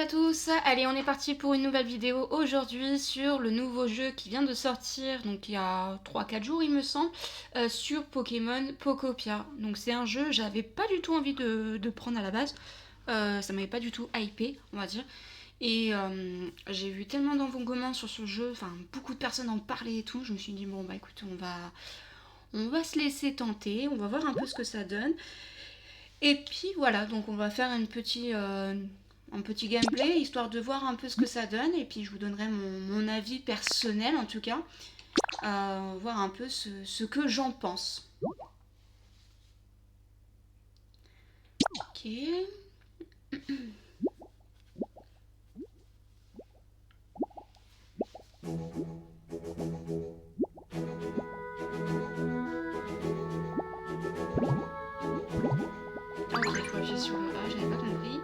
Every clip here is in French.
à tous, allez on est parti pour une nouvelle vidéo aujourd'hui sur le nouveau jeu qui vient de sortir, donc il y a 3-4 jours il me semble, sur Pokémon Pokopia. Donc c'est un jeu, j'avais pas du tout envie de prendre à la base, ça m'avait pas du tout hypé on va dire. Et j'ai vu tellement d'engouement sur ce jeu, enfin beaucoup de personnes en parlaient et tout, je me suis dit bon bah écoute on va se laisser tenter, on va voir un peu ce que ça donne. Et puis voilà, donc on va faire un petit gameplay, histoire de voir un peu ce que ça donne, et puis je vous donnerai mon avis personnel en tout cas, voir un peu ce que j'en pense. Ok. Ok, il faut appuyer sur le A, j'avais pas compris.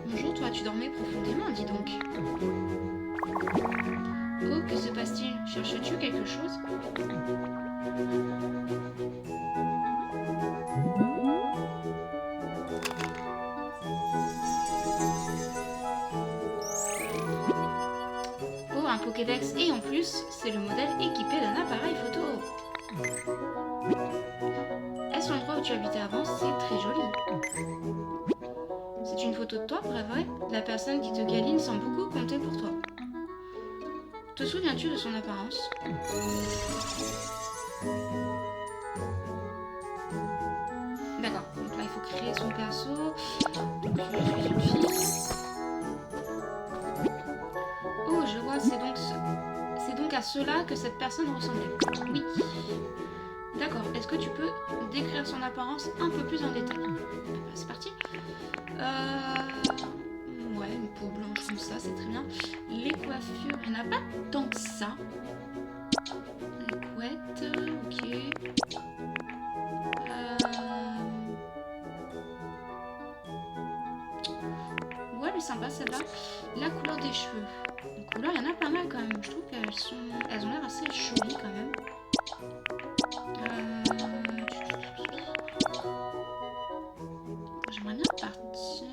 Bonjour toi, tu dormais profondément, dis donc. Oh, que se passe-t-il? Cherches-tu quelque chose? Oh, un Pokédex, et en plus, c'est le modèle équipé d'un appareil photo. Est-ce l'endroit où tu habitais avant? C'est très joli. C'est une photo de toi, vrai? La personne qui te câline semble beaucoup compter pour toi. Te souviens-tu de son apparence? D'accord, donc là il faut créer son perso. Donc je suis une fille. Oh, je vois, c'est donc à cela que cette personne ressemblait. Oui. D'accord, est-ce que tu peux décrire son apparence un peu plus en détail? C'est parti. Ouais, une peau blanche comme ça, c'est très bien. Les coiffures, il n'y en a pas tant que ça. Les couettes, ok. Ouais, elle est sympa celle-là. La couleur des cheveux. Les couleurs, il y en a pas mal quand même. Je trouve elles ont l'air assez jolies quand même. J'aimerais bien partir.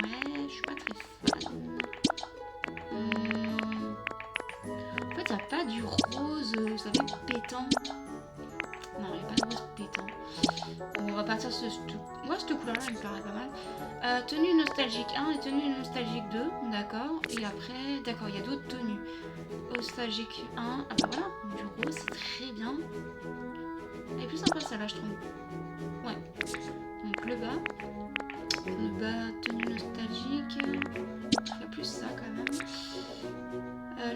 Ouais, je suis pas très fan. En fait, il n'y a pas du rose, vous savez, pétant. Non, il n'y a pas de rose pétant. On va partir sur cette couleur-là, elle me paraît pas mal. Tenue nostalgique 1 et tenue nostalgique 2, d'accord. Et après, d'accord, il y a d'autres tenues. Nostalgique 1, ah bah voilà, du rose, c'est très bien. Elle est plus sympa celle-là, je trouve. Ouais. Donc le bas, tenue nostalgique. Il y a plus ça quand même.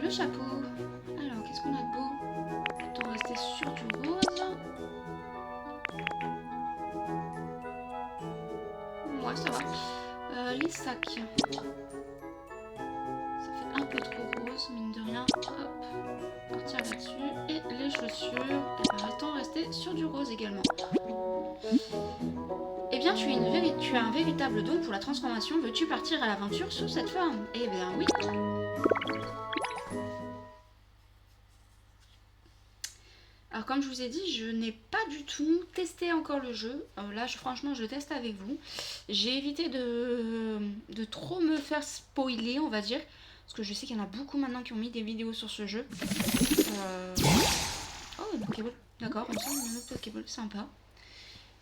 Le chapeau. Alors, qu'est-ce qu'on a de beau? Autant rester sur du rose. Ouais, ça va. Les sacs. Ça fait un peu trop rose, mine de rien. Hop, partir là-dessus. Et les chaussures. Et ben, autant rester sur du rose également. Eh bien, tu as un véritable don pour la transformation. Veux-tu partir à l'aventure sous cette forme? Eh bien, oui. Alors comme je vous ai dit, je n'ai pas du tout testé encore le jeu. Là, franchement, je teste avec vous. J'ai évité de trop me faire spoiler, on va dire. Parce que je sais qu'il y en a beaucoup maintenant qui ont mis des vidéos sur ce jeu. Oh, une Pokéball. D'accord, comme ça, une autre Pokéball, sympa.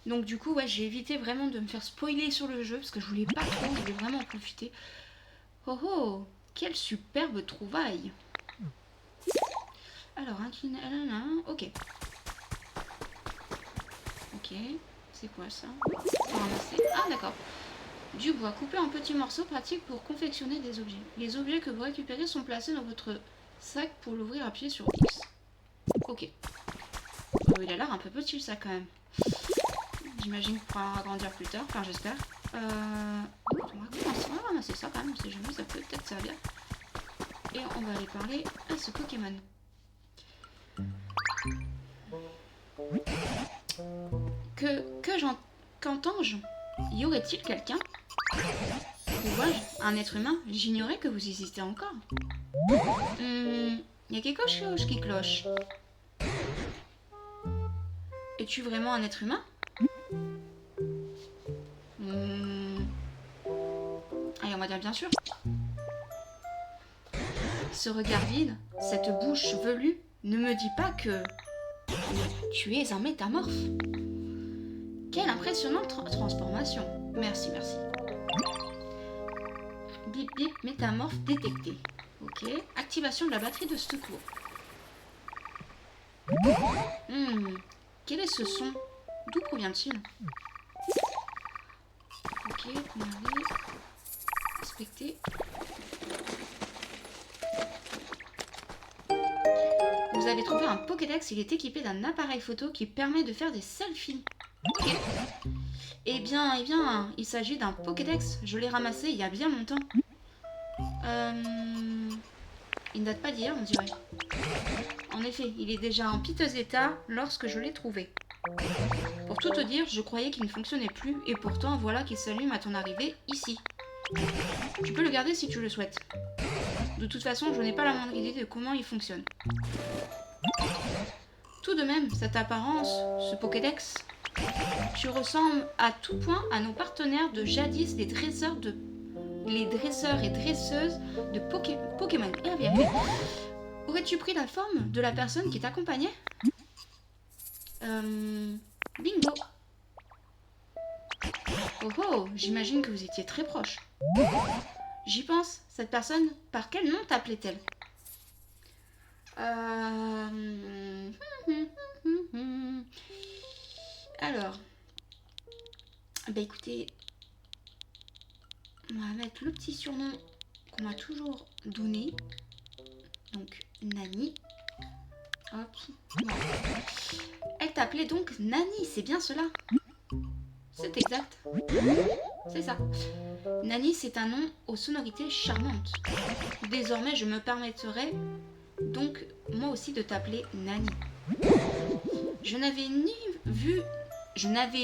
Donc du coup, ouais, j'ai évité vraiment de me faire spoiler sur le jeu. Parce que je voulais pas trop, je voulais vraiment en profiter. Oh oh, quelle superbe trouvaille. Alors, incliné, ok. Ok, c'est quoi ça? Ah d'accord. Du bois coupé en petits morceaux pratique pour confectionner des objets. Les objets que vous récupérez sont placés dans votre sac pour l'ouvrir appuyez sur X. Ok. Oh, il a l'air un peu petit le sac quand même. J'imagine qu'on pourra agrandir plus tard, enfin j'espère. On va commencer à ramasser ça quand même, on sait jamais, ça peut peut-être servir. Et on va aller parler à ce Pokémon. Qu'entends-je? Y aurait-il quelqu'un? Ou vois-je un être humain? J'ignorais que vous existez encore. Y a quelque chose qui cloche. Es-tu vraiment un être humain? va dire bien sûr. Ce regard vide, cette bouche velue, ne me dis pas que tu es un métamorphe. Quelle impressionnante transformation. Merci, merci. Bip bip, métamorphe détecté. Ok. Activation de la batterie de secours. Quel est ce son? D'où provient-il? Ok, on arrive. Inspecter. Vous avez trouvé un Pokédex, il est équipé d'un appareil photo qui permet de faire des selfies. Ok. Eh bien, il s'agit d'un Pokédex. Je l'ai ramassé il y a bien longtemps. Il ne date pas d'hier, on dirait. En effet, il est déjà en piteux état lorsque je l'ai trouvé. Pour tout te dire, je croyais qu'il ne fonctionnait plus, et pourtant, voilà qu'il s'allume à ton arrivée ici. Tu peux le garder si tu le souhaites. De toute façon, je n'ai pas la moindre idée de comment il fonctionne. Tout de même, cette apparence, ce Pokédex, tu ressembles à tout point à nos partenaires de jadis, les dresseurs et dresseuses de Pokémon. Aurais-tu pris la forme de la personne qui t'accompagnait? Bingo. Oh oh, j'imagine que vous étiez très proches. J'y pense, cette personne, par quel nom t'appelait-elle? Alors, bah écoutez, on va mettre le petit surnom qu'on m'a toujours donné. Donc, Nani. Hop. Voilà. Elle t'appelait donc Nani, c'est bien cela? C'est exact. C'est ça. Nani, c'est un nom aux sonorités charmantes. Désormais, je me permettrai donc moi aussi de t'appeler Nani. Je n'avais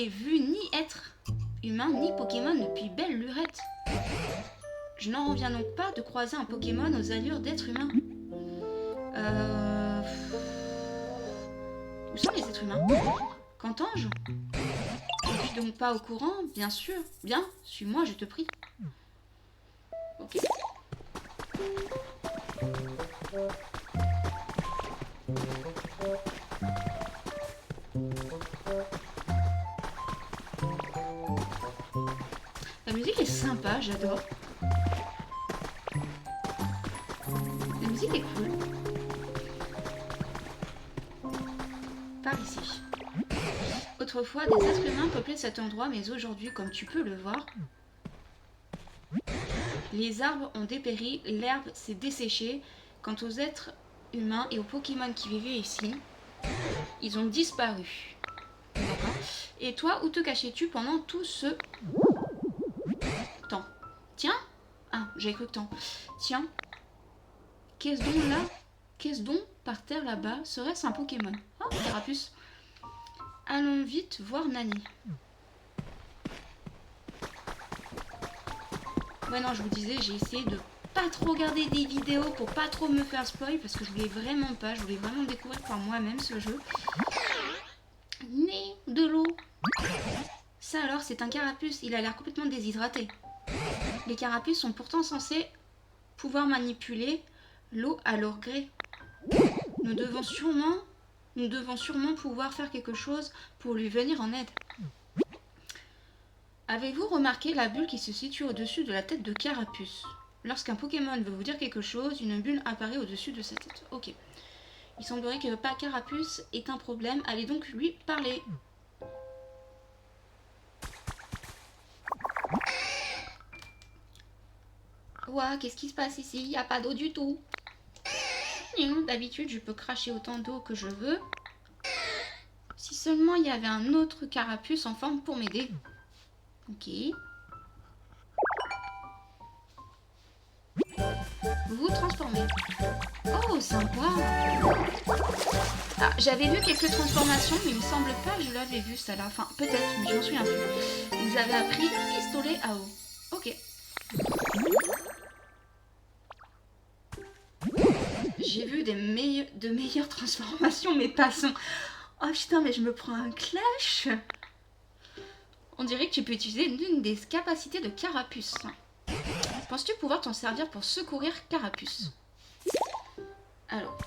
vu ni être humain ni Pokémon depuis belle lurette. Je n'en reviens donc pas de croiser un Pokémon aux allures d'être humain. Où sont les êtres humains? Qu'entends-je? Je suis donc pas au courant, bien sûr. Bien, suis-moi, je te prie. Ok. La musique est sympa, j'adore. La musique est cool. Par ici. Autrefois, des êtres humains peuplaient cet endroit, mais aujourd'hui, comme tu peux le voir, les arbres ont dépéri, l'herbe s'est desséchée. Quant aux êtres humains et aux Pokémon qui vivaient ici, ils ont disparu. D'accord. Et toi, où te cachais-tu pendant tout ce temps? Tiens. Ah, j'avais cru que temps. Tiens. Qu'est-ce donc là? Qu'est-ce donc par terre là-bas? Serait-ce un Pokémon? Oh, Carapuce. Allons vite voir Nani. Ouais, non, je vous disais, j'ai essayé de pas trop regarder des vidéos pour pas trop me faire spoil parce que je voulais vraiment pas, je voulais vraiment découvrir par moi-même ce jeu. Mais de l'eau. Ça alors, c'est un carapuce, il a l'air complètement déshydraté. Les carapuces sont pourtant censés pouvoir manipuler l'eau à leur gré. Nous devons sûrement pouvoir faire quelque chose pour lui venir en aide. Avez-vous remarqué la bulle qui se situe au-dessus de la tête de Carapuce? Lorsqu'un Pokémon veut vous dire quelque chose, une bulle apparaît au-dessus de sa tête. Ok. Il semblerait que Carapuce ait un problème. Allez donc lui parler. Ouah, qu'est-ce qui se passe ici? Il n'y a pas d'eau du tout. D'habitude, je peux cracher autant d'eau que je veux. Si seulement il y avait un autre Carapuce en forme pour m'aider. Ok. Vous vous transformez. Oh, sympa. Ah, j'avais vu quelques transformations, mais il me semble pas que je l'avais vu celle-là. Enfin, peut-être, mais je m'en souviens plus. Vous avez appris pistolet à eau. Ok. J'ai vu de meilleures transformations, mais passons. Oh putain, mais je me prends un clash. On dirait que tu peux utiliser l'une des capacités de Carapuce. Penses-tu pouvoir t'en servir pour secourir Carapuce? Alors.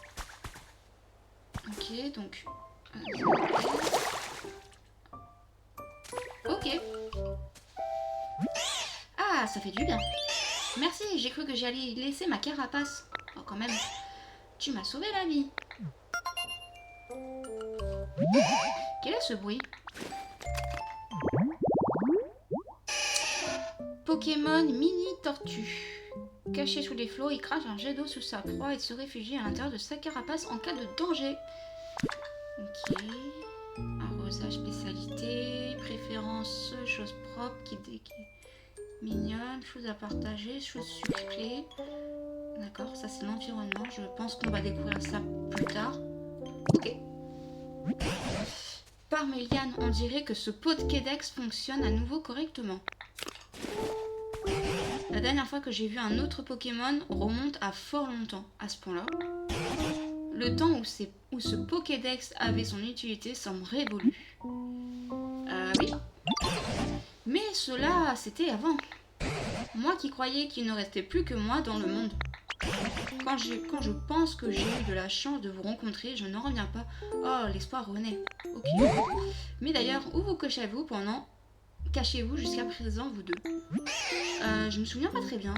Ok, donc... ok. Ah, ça fait du bien. Merci, j'ai cru que j'allais laisser ma carapace. Oh, quand même, tu m'as sauvé la vie. Quel est ce bruit? Pokémon Mini Tortue. Caché sous les flots, il crache un jet d'eau sous sa proie et se réfugie à l'intérieur de sa carapace en cas de danger. Ok. Arrosage spécialité, préférence, choses propres, qui mignonne, choses à partager, choses sucrées. D'accord, ça c'est l'environnement. Je pense qu'on va découvrir ça plus tard. Ok. Parméliane, on dirait que ce Pokédex fonctionne à nouveau correctement. La dernière fois que j'ai vu un autre Pokémon remonte à fort longtemps. À ce point-là, le temps où ce Pokédex avait son utilité semble révolu. Oui. Mais cela, c'était avant. Moi qui croyais qu'il ne restait plus que moi dans le monde. Quand je pense que j'ai eu de la chance de vous rencontrer, je n'en reviens pas. Oh, l'espoir renaît. Ok. Mais d'ailleurs, où vous cachez-vous jusqu'à présent, vous deux? Je me souviens pas très bien.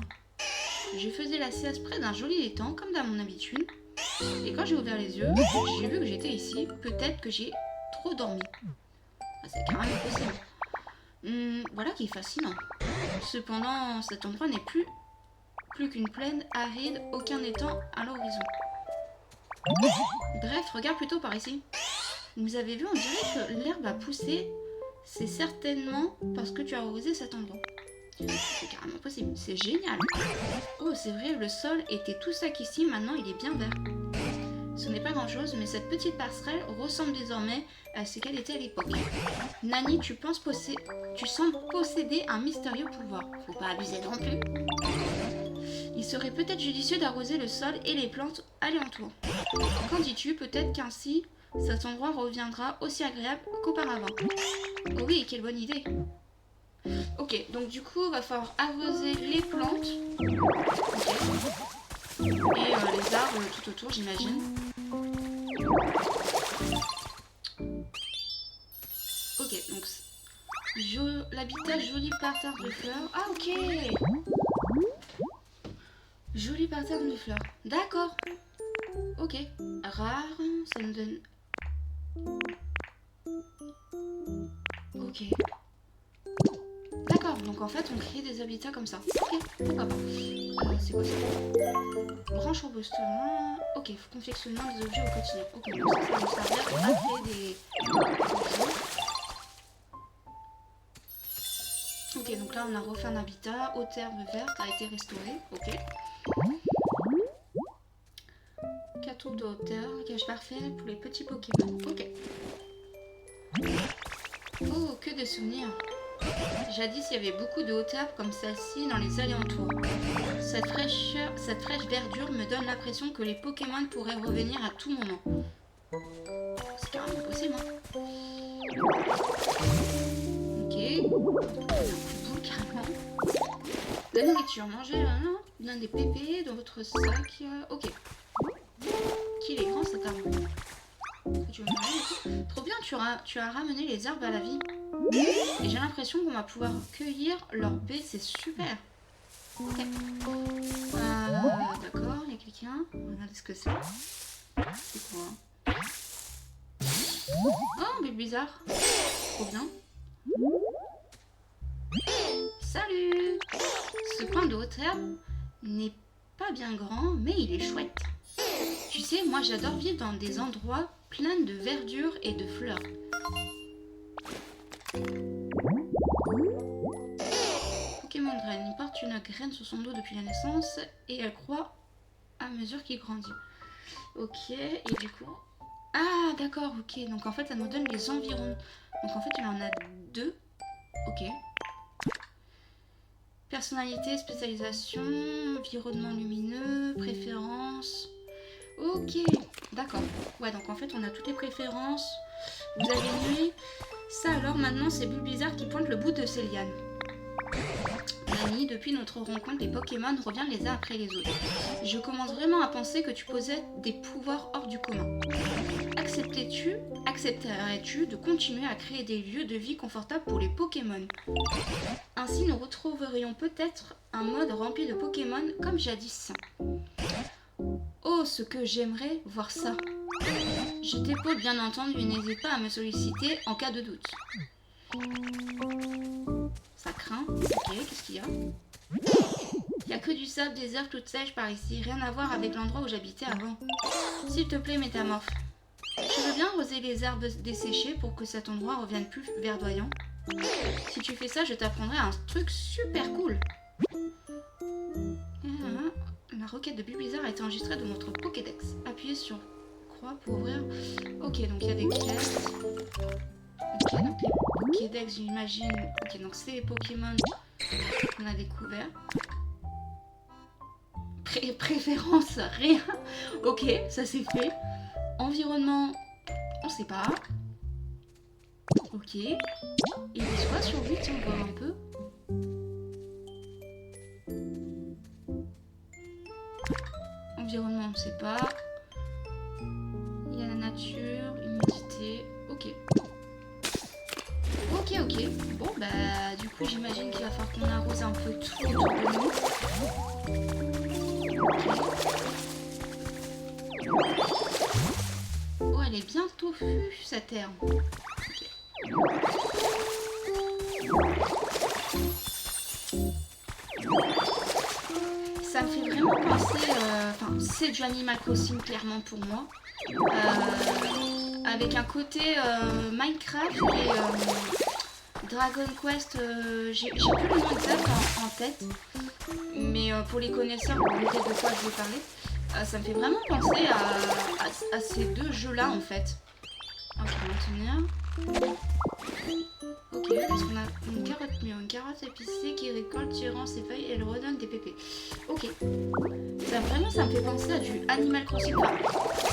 Je faisais la sieste près d'un joli étang, comme dans mon habitude. Et quand j'ai ouvert les yeux, j'ai vu que j'étais ici. Peut-être que j'ai trop dormi. Ah, c'est carrément possible. Voilà qui est fascinant. Cependant, cet endroit n'est plus qu'une plaine aride, aucun étang à l'horizon. Bref, regarde plutôt par ici. Vous avez vu, on dirait que l'herbe a poussé. C'est certainement parce que tu as arrosé cet endroit. C'est carrément possible, c'est génial. Oh, c'est vrai, le sol était tout sec ici, maintenant il est bien vert. Ce n'est pas grand chose, mais cette petite passerelle ressemble désormais à ce qu'elle était à l'époque. Nani, tu sembles posséder un mystérieux pouvoir. Faut pas abuser non plus. Il serait peut-être judicieux d'arroser le sol et les plantes alentour. Qu'en dis-tu? Peut-être qu'ainsi, cet endroit reviendra aussi agréable qu'auparavant. Oh oui, quelle bonne idée. Ok, donc du coup, il va falloir arroser les plantes. Okay. Et les arbres tout autour, j'imagine. Ok, donc l'habitat joli parterre de fleurs. Ah, ok. Joli parterre de fleurs. D'accord. Ok. Rare, ça me donne... Ok. D'accord, donc en fait on crée des habitats comme ça. Ok, pourquoi pas. C'est quoi ça? Branche robuste. Ok, confectionnement des objets au quotidien. Ok, donc ça va nous servir à créer des... Ok, donc là on a refait un habitat. Haute herbe verte a été restaurée. Ok. 4 tours de hauteur. Cache parfait pour les petits Pokémon. Ok. Oh, que de souvenirs. Jadis, il y avait beaucoup de hautes herbes comme celle-ci dans les alentours. Cette fraîche verdure me donne l'impression que les Pokémon pourraient revenir à tout moment. C'est carrément possible, hein. Ok. Boule, carrément. La nourriture, manger, donne des pépés dans votre sac. Ok. Qu'il est grand cet arbre. Trop bien, tu as ramené les herbes à la vie. Et j'ai l'impression qu'on va pouvoir cueillir leurs baies, c'est super. Ok. D'accord, il y a quelqu'un. Regardez ce que c'est. C'est quoi? Oh, mais bizarre. Trop bien. Salut. Ce coin de haute herbe n'est pas bien grand, mais il est chouette. Tu sais, moi j'adore vivre dans des endroits pleins de verdure et de fleurs. Pokémon graine. Il porte une graine sur son dos depuis la naissance et elle croît à mesure qu'il grandit. Ok, et du coup... Ah, d'accord, ok. Donc en fait, ça nous donne les environs. Donc en fait, il en a 2. Ok. Personnalité, spécialisation, environnement lumineux, préférence... Ok, d'accord. Ouais, donc en fait, on a toutes les préférences. Vous avez mis ça alors. Maintenant, c'est Bulbizarre qui pointe le bout de ses lianes. Annie, depuis notre rencontre, les Pokémon reviennent les uns après les autres. Je commence vraiment à penser que tu possèdes des pouvoirs hors du commun. Accepterais-tu de continuer à créer des lieux de vie confortables pour les Pokémon? Ainsi, nous retrouverions peut-être un mode rempli de Pokémon comme jadis. Oh, ce que j'aimerais voir ça. Je t'épaule bien entendu, n'hésite pas à me solliciter en cas de doute. Ça craint. Ok, qu'est-ce qu'il y a? Il n'y a que du sable, des herbes toutes sèches par ici, rien à voir avec l'endroit où j'habitais avant. S'il te plaît, métamorphe. Je veux bien arroser les herbes desséchées pour que cet endroit revienne plus verdoyant. Si tu fais ça, je t'apprendrai un truc super cool. La requête de Bulbizarre a été enregistrée dans notre Pokédex. Appuyez sur croix pour ouvrir. Ok, donc il y a des quêtes. Ok, donc les Pokédex, j'imagine. Ok, donc c'est les Pokémon qu'on a découverts. Préférence, rien. Ok, ça c'est fait. Environnement, on sait pas. Ok. Et l'histoire sur 8, on voit un peu. Environnement, on sait pas. Il y a la nature, humidité. Ok. Ok, ok. Bon, bah, du coup, j'imagine qu'il va falloir qu'on arrose un peu tout autour de nous. Oh, elle est bien toffue, cette herbe. Okay. Ça me fait vraiment penser... Enfin, c'est du Animal Crossing, clairement, pour moi. Avec un côté Minecraft et Dragon Quest, j'ai plus le nom exact en tête, mais pour les connaisseurs, vous voyez de quoi je vais parler, ça me fait vraiment penser à ces deux jeux-là en fait. Ok, maintenir. Ok, qu'est-ce qu'on a? Une carotte mûre, une carotte épicée qui récolte, tirant ses feuilles et elle redonne des pépés. Ok. Vraiment, ça me fait penser à du Animal Crossing. Enfin,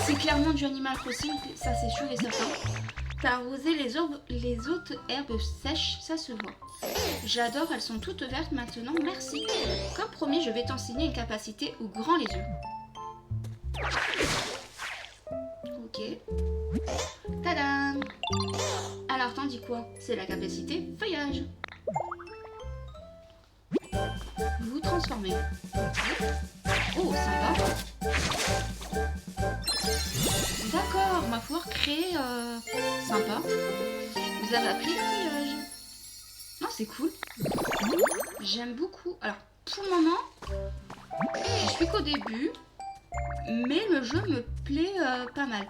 c'est clairement du Animal Crossing, ça c'est sûr et certain. T'as arrosé les autres herbes sèches, ça se voit. J'adore, elles sont toutes vertes maintenant, merci. Comme promis, je vais t'enseigner une capacité où grand les yeux. Ok. Tadam! Alors, t'en dis quoi? C'est la capacité feuillage. Vous transformez. Oh, sympa. D'accord, on va pouvoir créer... Sympa. Vous avez appris le feuillage. Non, c'est cool. J'aime beaucoup. Alors, pour le moment, je suis qu'au début, mais le jeu me plaît pas mal.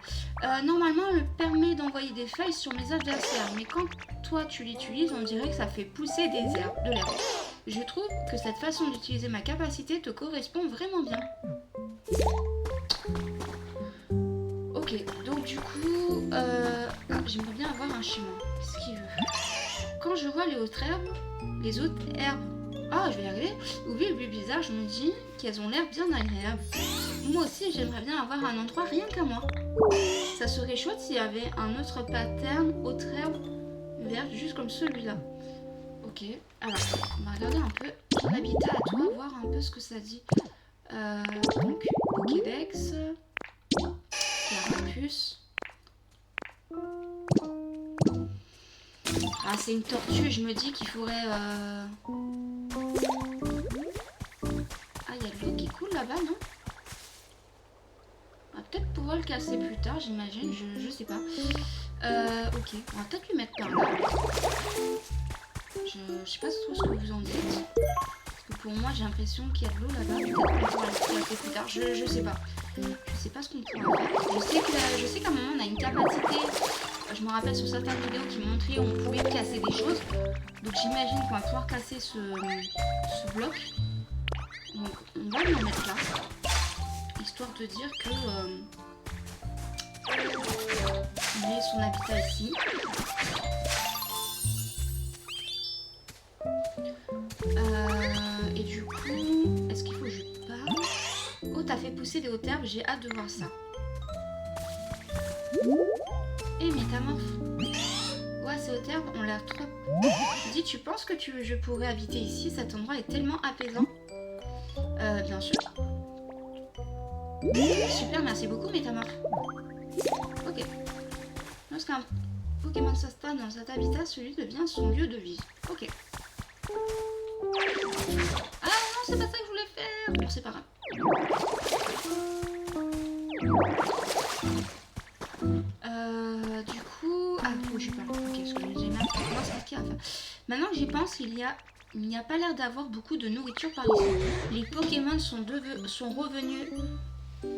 Normalement, elle permet d'envoyer des feuilles sur mes adversaires, mais quand toi tu l'utilises, on dirait que ça fait pousser de l'herbe. Je trouve que cette façon d'utiliser ma capacité te correspond vraiment bien. Ok, donc du coup, j'aimerais bien avoir un chemin. Qu'est-ce qu'il veut? Quand je vois les autres herbes, je vais y arriver, ou le Bulbizarre, je me dis qu'elles ont l'air bien agréables. Moi aussi, j'aimerais bien avoir un endroit rien qu'à moi. Ça serait chouette s'il y avait un autre pattern, autre herbe verte, juste comme celui-là. Ok, alors, on va regarder un peu ton habitat à toi, voir un peu ce que ça dit. Donc, Pokédex, Carapuce. Ah, c'est une tortue, je me dis qu'il faudrait... Ah, il y a de l'eau qui coule là-bas, non? On va peut-être pouvoir le casser plus tard, j'imagine, je sais pas. Ok, on va peut-être lui mettre par là. Je sais pas trop ce que vous en dites. Parce que pour moi, j'ai l'impression qu'il y a de l'eau là-bas. Peut-être qu'on pourra le casser plus tard, je sais pas. Je sais pas ce qu'on pourra faire. Je sais qu'à un moment, on a une capacité... Je me rappelle sur certaines vidéos qui montraient on pouvait casser des choses. Donc j'imagine qu'on va pouvoir casser ce bloc. Donc on va le mettre là. Histoire de dire que on met son habitat ici. Et du coup, est-ce qu'il faut que je parle? Oh, t'as fait pousser des hautes herbes, j'ai hâte de voir ça. Et métamorphe. Ouais, ces hautes herbes ont l'air trop... Dis, tu penses que je pourrais habiter ici? Cet endroit est tellement apaisant. Bien sûr. Super, merci beaucoup, Métamorphe. Ok. Lorsqu'un Pokémon s'installe dans cet habitat, celui devient son lieu de vie. Ok. Ah non, c'est pas ça que je voulais faire. Bon, c'est pas grave. Du coup... Ah, faut je parle. Ok, parce que j'ai mal. Maintenant que j'y pense, il n'y a pas l'air d'avoir beaucoup de nourriture par ici. Les Pokémon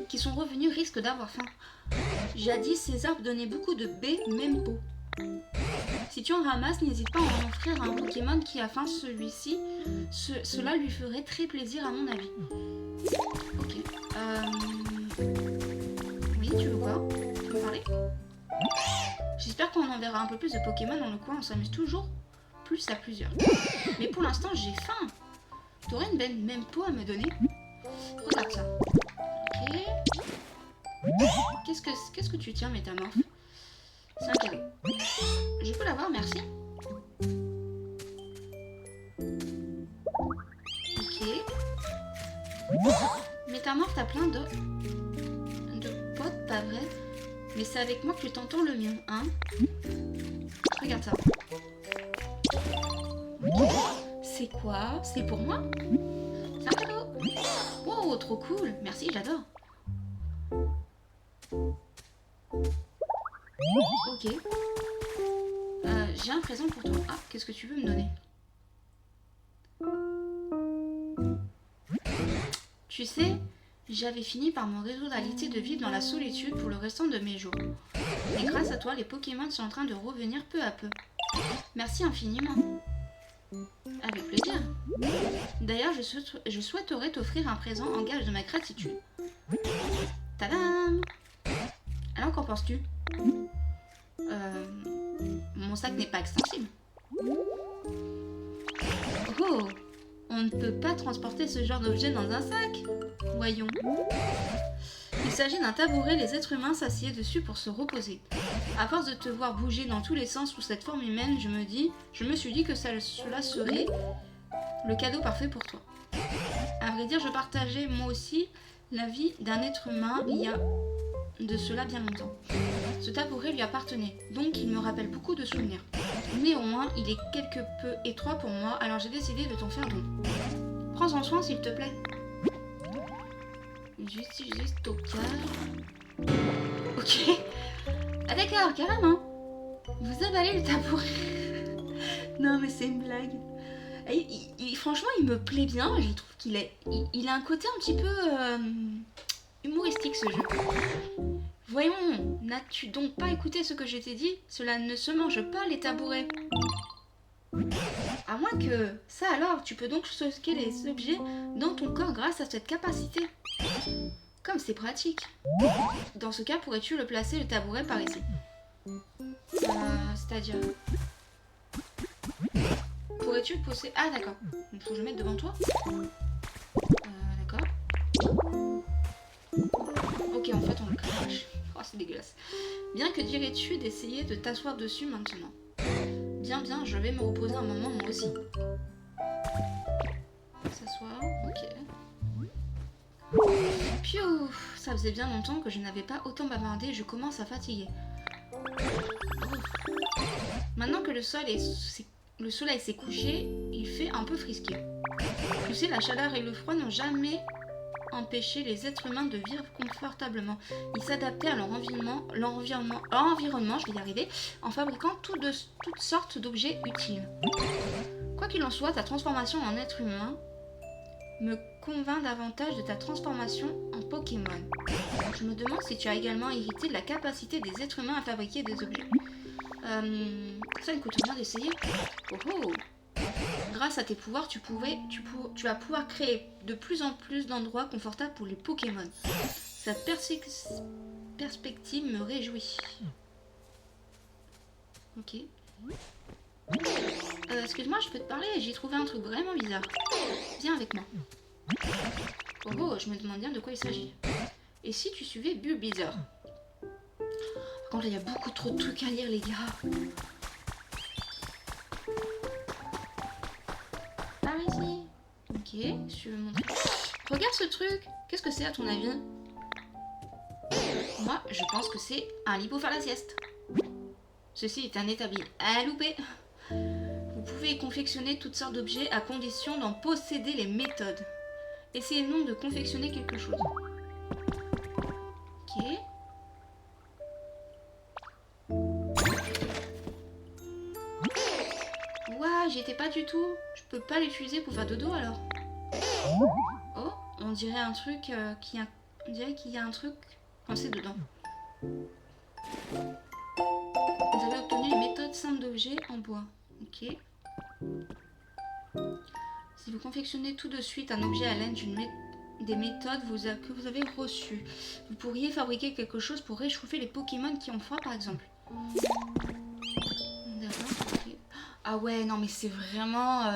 qui sont revenus risquent d'avoir faim. Jadis, ces arbres donnaient beaucoup de baies, même peau. Si tu en ramasses, n'hésite pas à en offrir à un Pokémon qui a faim. Cela lui ferait très plaisir à mon avis. Ok. Oui, tu veux quoi? Tu veux me parler? J'espère qu'on en verra un peu plus de Pokémon dans le coin. On s'amuse toujours plus à plusieurs. Mais pour l'instant, j'ai faim. T'aurais une belle même peau à me donner? Regarde ça. Ok. Qu'est-ce que tu tiens, Métamorphe? C'est un cadeau. Je peux l'avoir, merci. Ok. Métamorphe, t'as plein de potes, pas vrai? Mais c'est avec moi que tu t'entends le mieux, hein? Regarde ça. C'est quoi? C'est pour moi? C'est un cadeau. Wow, trop cool. Merci, j'adore. Ok. J'ai un présent pour toi. Ah, qu'est-ce que tu veux me donner? Tu sais, j'avais fini par me résoudre à l'idée de vivre dans la solitude pour le restant de mes jours. Et grâce à toi, les Pokémon sont en train de revenir peu à peu. Merci infiniment. Avec plaisir. D'ailleurs, je souhaiterais t'offrir un présent en gage de ma gratitude. Tadam! Alors, qu'en penses-tu? Mon sac n'est pas extensible. Oh! On ne peut pas transporter ce genre d'objet dans un sac. Voyons. Il s'agit d'un tabouret, les êtres humains s'assiedent dessus pour se reposer. À force de te voir bouger dans tous les sens sous cette forme humaine, je me suis dit que cela serait le cadeau parfait pour toi. À vrai dire, je partageais moi aussi la vie d'un être humain il y a de cela bien longtemps. Ce tabouret lui appartenait, donc il me rappelle beaucoup de souvenirs. Néanmoins, il est quelque peu étroit pour moi, alors j'ai décidé de t'en faire don. Prends-en soin s'il te plaît. J'utilise stockage. Ok. Ah d'accord, carrément. Vous avalez le tabouret. Non mais c'est une blague. Franchement, il me plaît bien. Je trouve qu'il il a un côté un petit peu humoristique ce jeu. Voyons, n'as-tu donc pas écouté ce que je t'ai dit? Cela ne se mange pas les tabourets. À moins que... Ça alors, tu peux donc stocker les objets dans ton corps grâce à cette capacité. Comme c'est pratique. Dans ce cas, pourrais-tu le placer le tabouret par ici? C'est-à-dire... Pourrais-tu le poser... Ah d'accord. Donc faut que je le mette devant toi. D'accord. Ok, en fait on le crache. Oh, c'est dégueulasse. Bien que dirais-tu d'essayer de t'asseoir dessus maintenant? Bien, je vais me reposer un moment moi aussi. S'asseoir, ok. Piou, ça faisait bien longtemps que je n'avais pas autant bavardé, je commence à fatiguer. Maintenant que le soleil s'est couché, il fait un peu frisqué. Tu sais, la chaleur et le froid n'ont jamais empêché les êtres humains de vivre confortablement. Ils s'adaptaient à leur environnement, je vais y arriver, en fabriquant toutes sortes d'objets utiles. Quoi qu'il en soit, ta transformation en être humain me convainc davantage de ta transformation en Pokémon. Je me demande si tu as également hérité de la capacité des êtres humains à fabriquer des objets. Ça ne coûte rien d'essayer. Oh oh. Grâce à tes pouvoirs, tu vas pouvoir créer de plus en plus d'endroits confortables pour les Pokémon. Cette perspective me réjouit. Ok. Excuse-moi, je peux te parler? J'ai trouvé un truc vraiment bizarre. Viens avec moi. Oh oh, je me demande bien de quoi il s'agit. Et si tu suivais Bulbizarre? Par contre, là, il y a beaucoup trop de trucs à lire, les gars. Ok, je vais montrer. Regarde ce truc. Qu'est-ce que c'est à ton avis? Moi, je pense que c'est un lit pour faire la sieste. Ceci est un établi à louper. Vous pouvez confectionner toutes sortes d'objets à condition d'en posséder les méthodes. Essayez donc de confectionner quelque chose. Ok. Ouah, j'y étais pas du tout. Je peux pas l'utiliser pour faire dodo alors. Oh, on dirait un truc on dirait qu'il y a un truc coincé dedans. Vous avez obtenu une méthode simple d'objets en bois. Ok. Si vous confectionnez tout de suite un objet à l'aide des méthodes que vous avez reçues, vous pourriez fabriquer quelque chose pour réchauffer les Pokémon qui ont froid par exemple. D'accord. Okay. Ah ouais, non mais c'est vraiment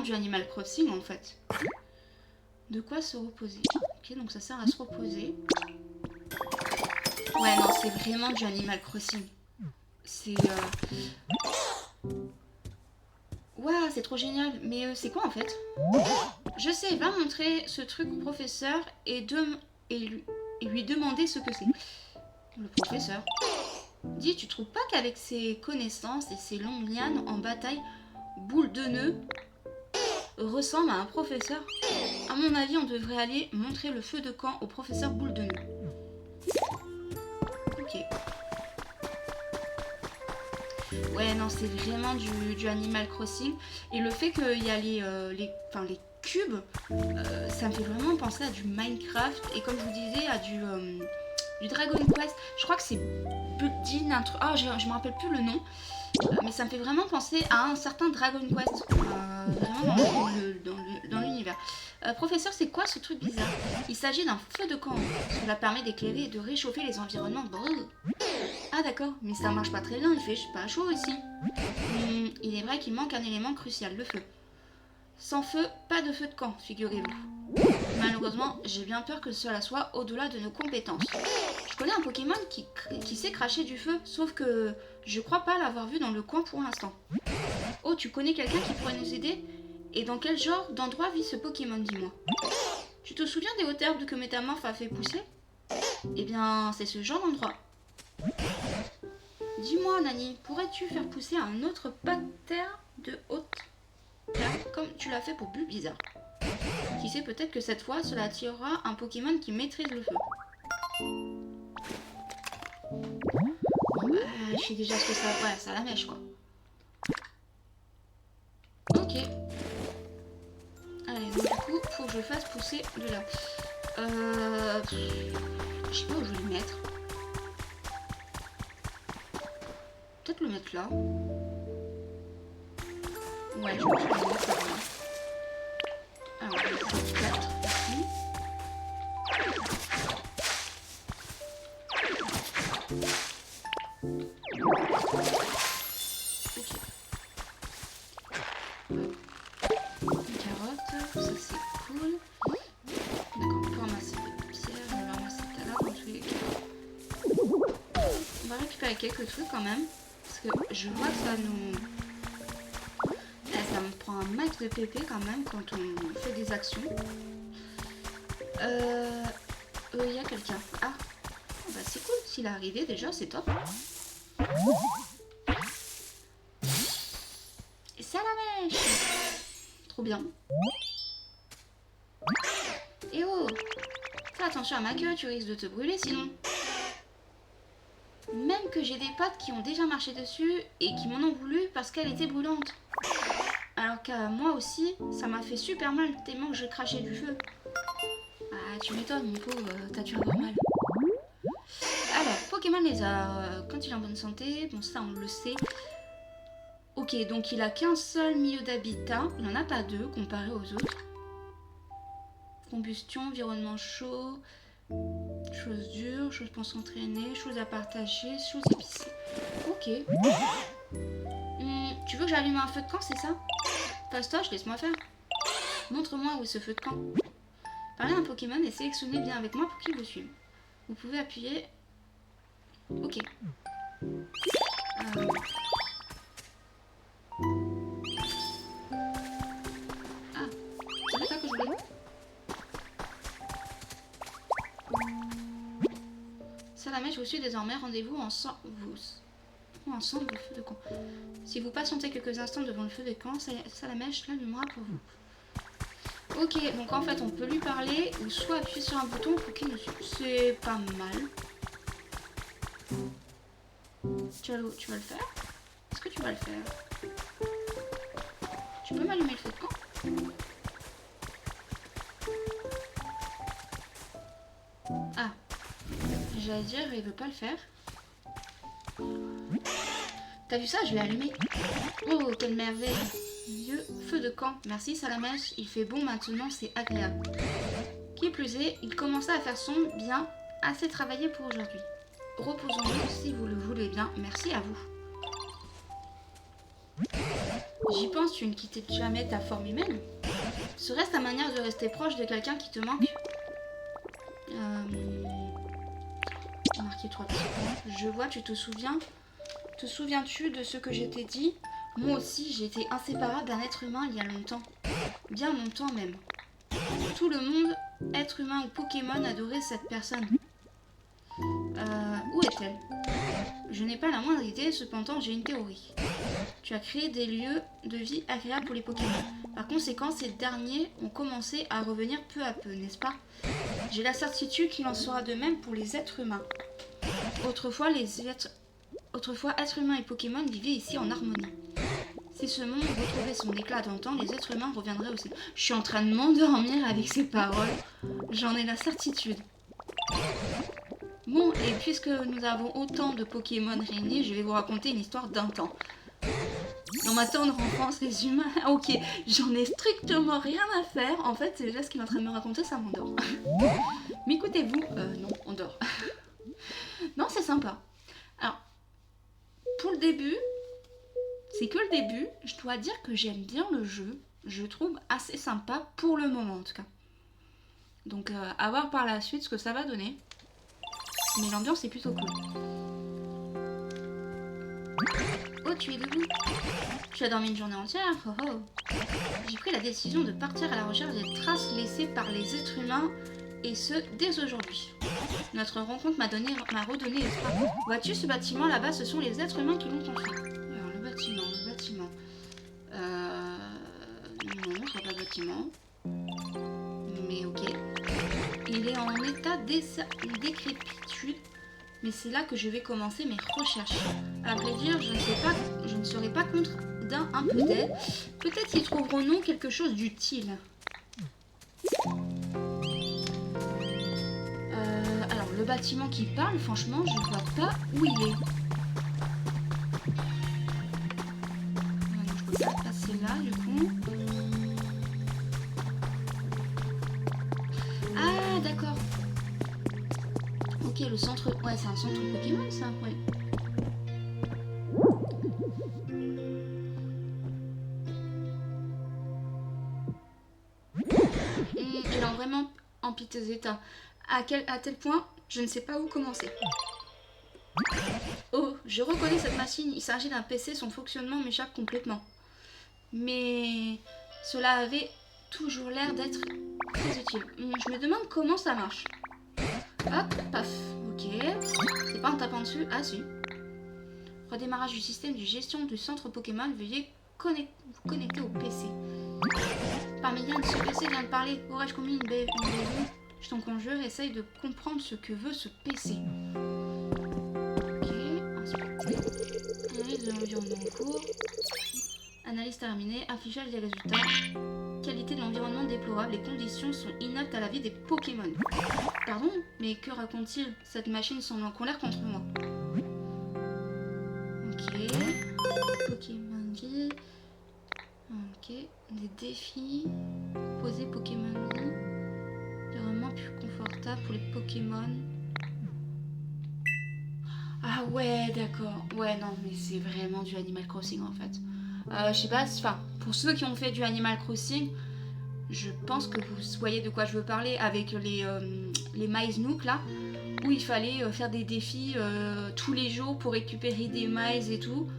du Animal Crossing en fait. De quoi se reposer. Ok, donc ça sert à se reposer. Ouais, non, c'est vraiment du Animal Crossing. C'est... Ouah, c'est trop génial. Mais c'est quoi en fait? Je sais, va montrer ce truc au professeur et lui demander ce que c'est. Le professeur. Dis, tu trouves pas qu'avec ses connaissances et ses longues lianes en bataille, Boule de Nœud ressemble à un professeur? À mon avis, on devrait aller montrer le feu de camp au professeur Boule de Nœud. Ok. Ouais, non, c'est vraiment du Animal Crossing. Et le fait qu'il y a les cubes, ça me fait vraiment penser à du Minecraft. Et comme je vous disais, à du Dragon Quest. Je crois que c'est Budin, un truc. Ah, je me rappelle plus le nom. Mais ça me fait vraiment penser à un certain Dragon Quest. Vraiment dans l'univers. Professeur, c'est quoi ce truc bizarre? Il s'agit d'un feu de camp. Cela permet d'éclairer et de réchauffer les environnements. Ah d'accord, mais ça marche pas très bien, il fait pas chaud ici. Il est vrai qu'il manque un élément crucial, le feu. Sans feu, pas de feu de camp, figurez-vous. Malheureusement, j'ai bien peur que cela soit au-delà de nos compétences. Je connais un Pokémon qui sait cracher du feu, sauf que je crois pas l'avoir vu dans le coin pour l'instant. Oh, tu connais quelqu'un qui pourrait nous aider? Et dans quel genre d'endroit vit ce Pokémon, dis-moi? Tu te souviens des hautes herbes que Métamorphe a fait pousser? Eh bien, c'est ce genre d'endroit. Dis-moi, Nani, pourrais-tu faire pousser un autre Patère de haute herbe comme tu l'as fait pour Bulbizarre? Qui sait, peut-être que cette fois, cela attirera un Pokémon qui maîtrise le feu. Bon, bah, je sais déjà ce que ça... Ouais, ça la mèche, quoi. Ok. Allez, donc du coup, faut que je fasse pousser de là. Je sais pas où je vais le mettre. Peut-être le mettre là. Ouais, je pense que je vais le mettre là. Alors, je vais faire 4 ici. Ok. Une carotte, ça c'est cool. D'accord, on peut ramasser des pierres, on va ramasser tout à l'heure dans tous les cas. On va récupérer quelques trucs quand même. Parce que je vois que ça nous... ça me prend un max de PP quand même quand on fait des actions. Il y a quelqu'un. Ah, bah c'est cool, s'il est arrivé déjà, c'est top. Et ça la mèche. Trop bien. Et oh, fais attention à ma queue, tu risques de te brûler sinon. Même que j'ai des potes qui ont déjà marché dessus et qui m'en ont voulu parce qu'elle était brûlante. Alors qu'à moi aussi, ça m'a fait super mal tellement que je crachais du feu. Ah, tu m'étonnes, mon pauvre, t'as dû avoir mal. Alors, Pokémon lézard, quand il est en bonne santé, bon ça on le sait. Ok, donc il a qu'un seul milieu d'habitat, il n'en a pas deux comparé aux autres. Combustion, environnement chaud, choses dures, choses pour s'entraîner, choses à partager, choses épicées. Ok. Tu veux que j'allume un feu de camp, c'est ça? Passe-toi, laisse-moi faire. Montre-moi où est ce feu de camp. Parlez à un Pokémon et sélectionnez bien avec moi pour qu'il vous suive. Vous pouvez appuyer. Ok. Salamèche, vous suit désormais. Rendez-vous ensemble au feu de camp. Si vous patientez quelques instants devant le feu de camp, Salamèche l'allumera pour vous. Ok, donc en fait on peut lui parler ou soit appuyer sur un bouton pour qu'il nous suive. C'est pas mal. Tu vas le faire? Est-ce que tu vas le faire? Tu peux m'allumer le feu de camp? Ah, j'allais dire, il veut pas le faire. T'as vu ça? Je l'ai allumé. Oh, quelle merveille! Vieux feu de camp. Merci Salamèche, il fait bon maintenant, c'est agréable. Qui plus est, il commença à faire sombre, bien, assez travaillé pour aujourd'hui. Reposons-nous si vous le voulez bien. Merci à vous. J'y pense, tu ne quittes jamais ta forme humaine. Serait-ce ta manière de rester proche de quelqu'un qui te manque? Marqué 3 petits points. Je vois, tu te souviens. Te souviens-tu de ce que je t'ai dit? Moi aussi, j'ai été inséparable d'un être humain il y a longtemps. Bien longtemps même. Tout le monde, être humain ou Pokémon, adorait cette personne. Où est-elle? Je n'ai pas la moindre idée, cependant j'ai une théorie. Tu as créé des lieux de vie agréables pour les Pokémon. Par conséquent, ces derniers ont commencé à revenir peu à peu, n'est-ce pas? J'ai la certitude qu'il en sera de même pour les êtres humains. Autrefois, êtres humains et Pokémon vivaient ici en harmonie. Si ce monde retrouvait son éclat d'antan, les êtres humains reviendraient aussi. Je suis en train de m'endormir avec ces paroles. J'en ai la certitude. Bon, et puisque nous avons autant de Pokémon réunis, je vais vous raconter une histoire d'un temps. Dans ma tendre enfance, les humains... Ok, j'en ai strictement rien à faire. En fait, c'est déjà ce qu'il est en train de me raconter, ça m'endort. M'écoutez-vous? Non, on dort. Non, c'est sympa. Alors, pour le début, c'est que le début, je dois dire que j'aime bien le jeu. Je trouve assez sympa pour le moment, en tout cas. Donc, à voir par la suite ce que ça va donner. Mais l'ambiance est plutôt cool. Oh, tu es debout. Tu as dormi une journée entière? Oh oh. J'ai pris la décision de partir à la recherche des traces laissées par les êtres humains, et ce, dès aujourd'hui. Notre rencontre m'a redonné espoir. Vois-tu ce bâtiment là-bas? Ce sont les êtres humains qui l'ont construit. Alors, le bâtiment... Non, je vois pas de bâtiment. Mais ok. Il est en état décrépitude. Mais c'est là que je vais commencer mes recherches. À vrai dire, je ne serais pas contre d'un un peu d'aide. Peut-être qu'ils trouveront quelque chose d'utile. Alors, le bâtiment qui parle, franchement, je ne vois pas où il est. Donc, je peux pas passer là, du coup. Ah, d'accord. Ok, le centre... Ouais, c'est un centre Pokémon, ça, ouais. Il est vraiment en piteux état. À tel point, je ne sais pas où commencer. Oh, je reconnais cette machine. Il s'agit d'un PC, son fonctionnement m'échappe complètement. Mais cela avait toujours l'air d'être très utile. Je me demande comment ça marche. Hop, paf. Ok. C'est pas en tapant dessus. Ah, si. Redémarrage du système de gestion du centre Pokémon. Veuillez vous connecter au PC. Parmi Yann, ce PC vient de parler. Aurais-je commis une bêtise? Je t'en conjure, essaye de comprendre ce que veut ce PC. Ok. Analyse de l'environnement en cours. Analyse terminée. Affichage des résultats. Qualité de l'environnement déplorable. Les conditions sont inaptes à la vie des Pokémon. Pardon, mais que raconte-t-il? Cette machine semble en colère contre moi. Ok. Pokémon vie. Ok. Des défis. Poser Pokémon vie. Environnement plus confortable pour les Pokémon. Ah ouais, d'accord. Ouais, non, mais c'est vraiment du Animal Crossing en fait. Je sais pas, enfin, pour ceux qui ont fait du Animal Crossing, je pense que vous voyez de quoi je veux parler avec les Maze Nook là, où il fallait faire des défis tous les jours pour récupérer des maïs et tout.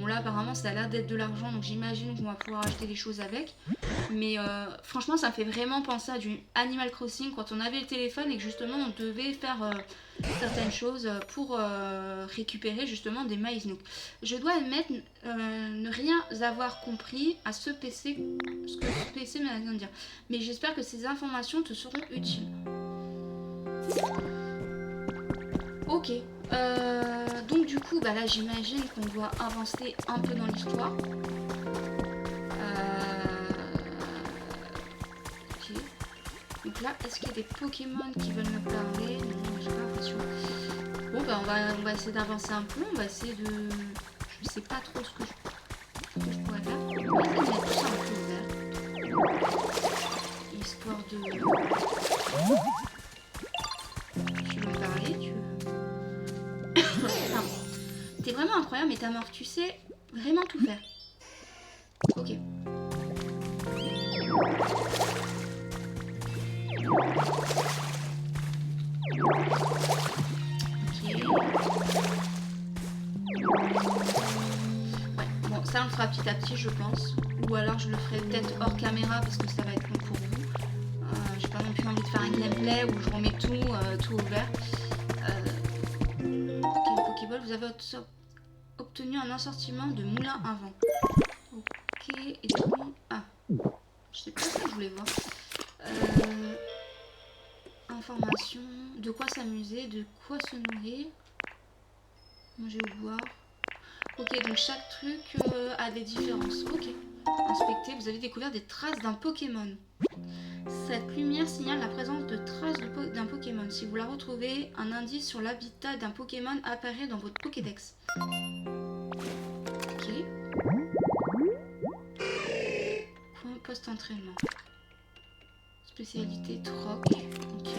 Bon là apparemment ça a l'air d'être de l'argent, donc j'imagine qu'on va pouvoir acheter des choses avec. Mais franchement ça me fait vraiment penser à du Animal Crossing quand on avait le téléphone et que justement on devait faire certaines choses pour récupérer justement des maïs. Donc je dois admettre ne rien avoir compris à ce PC, ce que ce PC m'a vient de dire. Mais j'espère que ces informations te seront utiles. Ok, donc du coup, bah là j'imagine qu'on doit avancer un peu dans l'histoire. Ok. Donc là, est-ce qu'il y a des Pokémon qui veulent me parler? Non, j'ai pas l'impression. Bon, bah on va essayer d'avancer un peu. On va essayer de... Je sais pas trop ce que je pourrais faire. On va essayer de mettre tout ça un peu ouvert. Histoire de... Tu veux me parler? Tu veux... Enfin, t'es vraiment incroyable, mais ta mort, tu sais vraiment tout faire. Ok. Ouais, bon, ça on le fera petit à petit, je pense. Ou alors je le ferai peut-être hors caméra parce que ça va être long pour vous. J'ai pas non plus envie de faire un gameplay où je remets tout ouvert. Ok, Pokéball, vous avez obtenu un assortiment de moulin à vent. Ok, et du coup... Ah, je sais pas ce que je voulais voir. Information, de quoi s'amuser, de quoi se nourrir, manger ou boire. Ok, donc chaque truc a des différences. Ok, inspectez, vous avez découvert des traces d'un Pokémon. Cette lumière signale la présence de traces d'un Pokémon. Si vous la retrouvez, un indice sur l'habitat d'un Pokémon apparaît dans votre Pokédex. Ok. Point post-entraînement. Spécialité troc. Ok.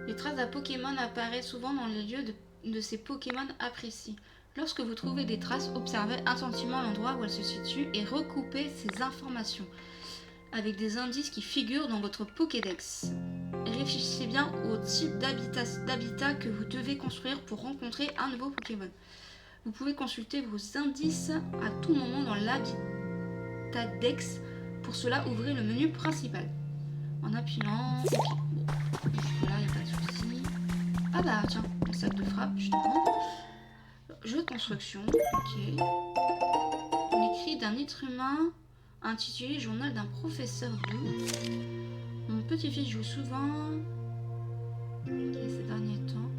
Les traces d'un Pokémon apparaissent souvent dans les lieux de ces Pokémon appréciés. Lorsque vous trouvez des traces, observez attentivement l'endroit où elles se situent et recoupez ces informations avec des indices qui figurent dans votre Pokédex. Réfléchissez bien au type d'habitat que vous devez construire pour rencontrer un nouveau Pokémon. Vous pouvez consulter vos indices à tout moment dans l'habitat Dex. Pour cela, ouvrez le menu principal. En appuyant... Ok, bon, jusque là, il n'y a pas de souci. Ah bah tiens, un sac de frappe, justement. Jeu de construction, ok. L'écrit d'un être humain intitulé Journal d'un professeur de... Mon petit-fils joue souvent... ces derniers temps.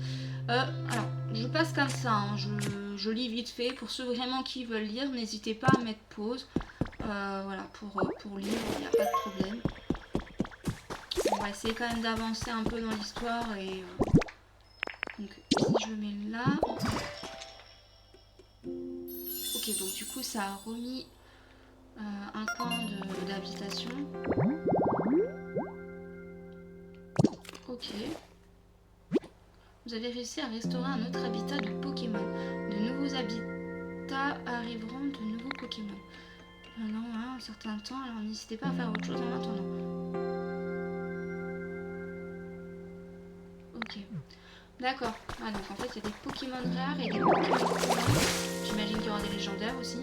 Alors, je passe comme ça, hein. Je lis vite fait. Pour ceux vraiment qui veulent lire, n'hésitez pas à mettre pause. Voilà, pour lire, il n'y a pas de problème. On va essayer quand même d'avancer un peu dans l'histoire et... Donc, si je mets là... Ok, donc du coup, ça a remis un coin d'habitation. Ok. Vous avez réussi à restaurer un autre habitat de Pokémon. De nouveaux habitats arriveront de nouveaux Pokémon. Non, hein, un certain temps, alors n'hésitez pas à faire autre chose en attendant. Ok. D'accord. Ah, donc en fait, il y a des Pokémon rares et des Pokémon communs. J'imagine qu'il y aura des légendaires aussi.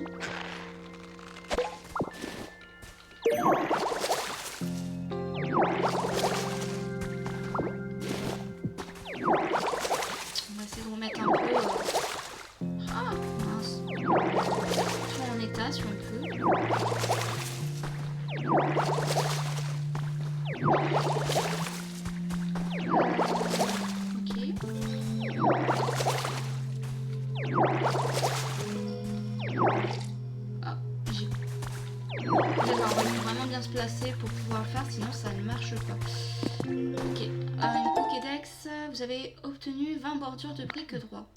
On va essayer de remettre un peu... Ah, mince. Tout en état si on peut. Ah, j'ai... D'accord, il faut vraiment bien se placer pour pouvoir le faire, sinon ça ne marche pas. Ok, une Pokédex, vous avez obtenu 20 bordures de briques droit.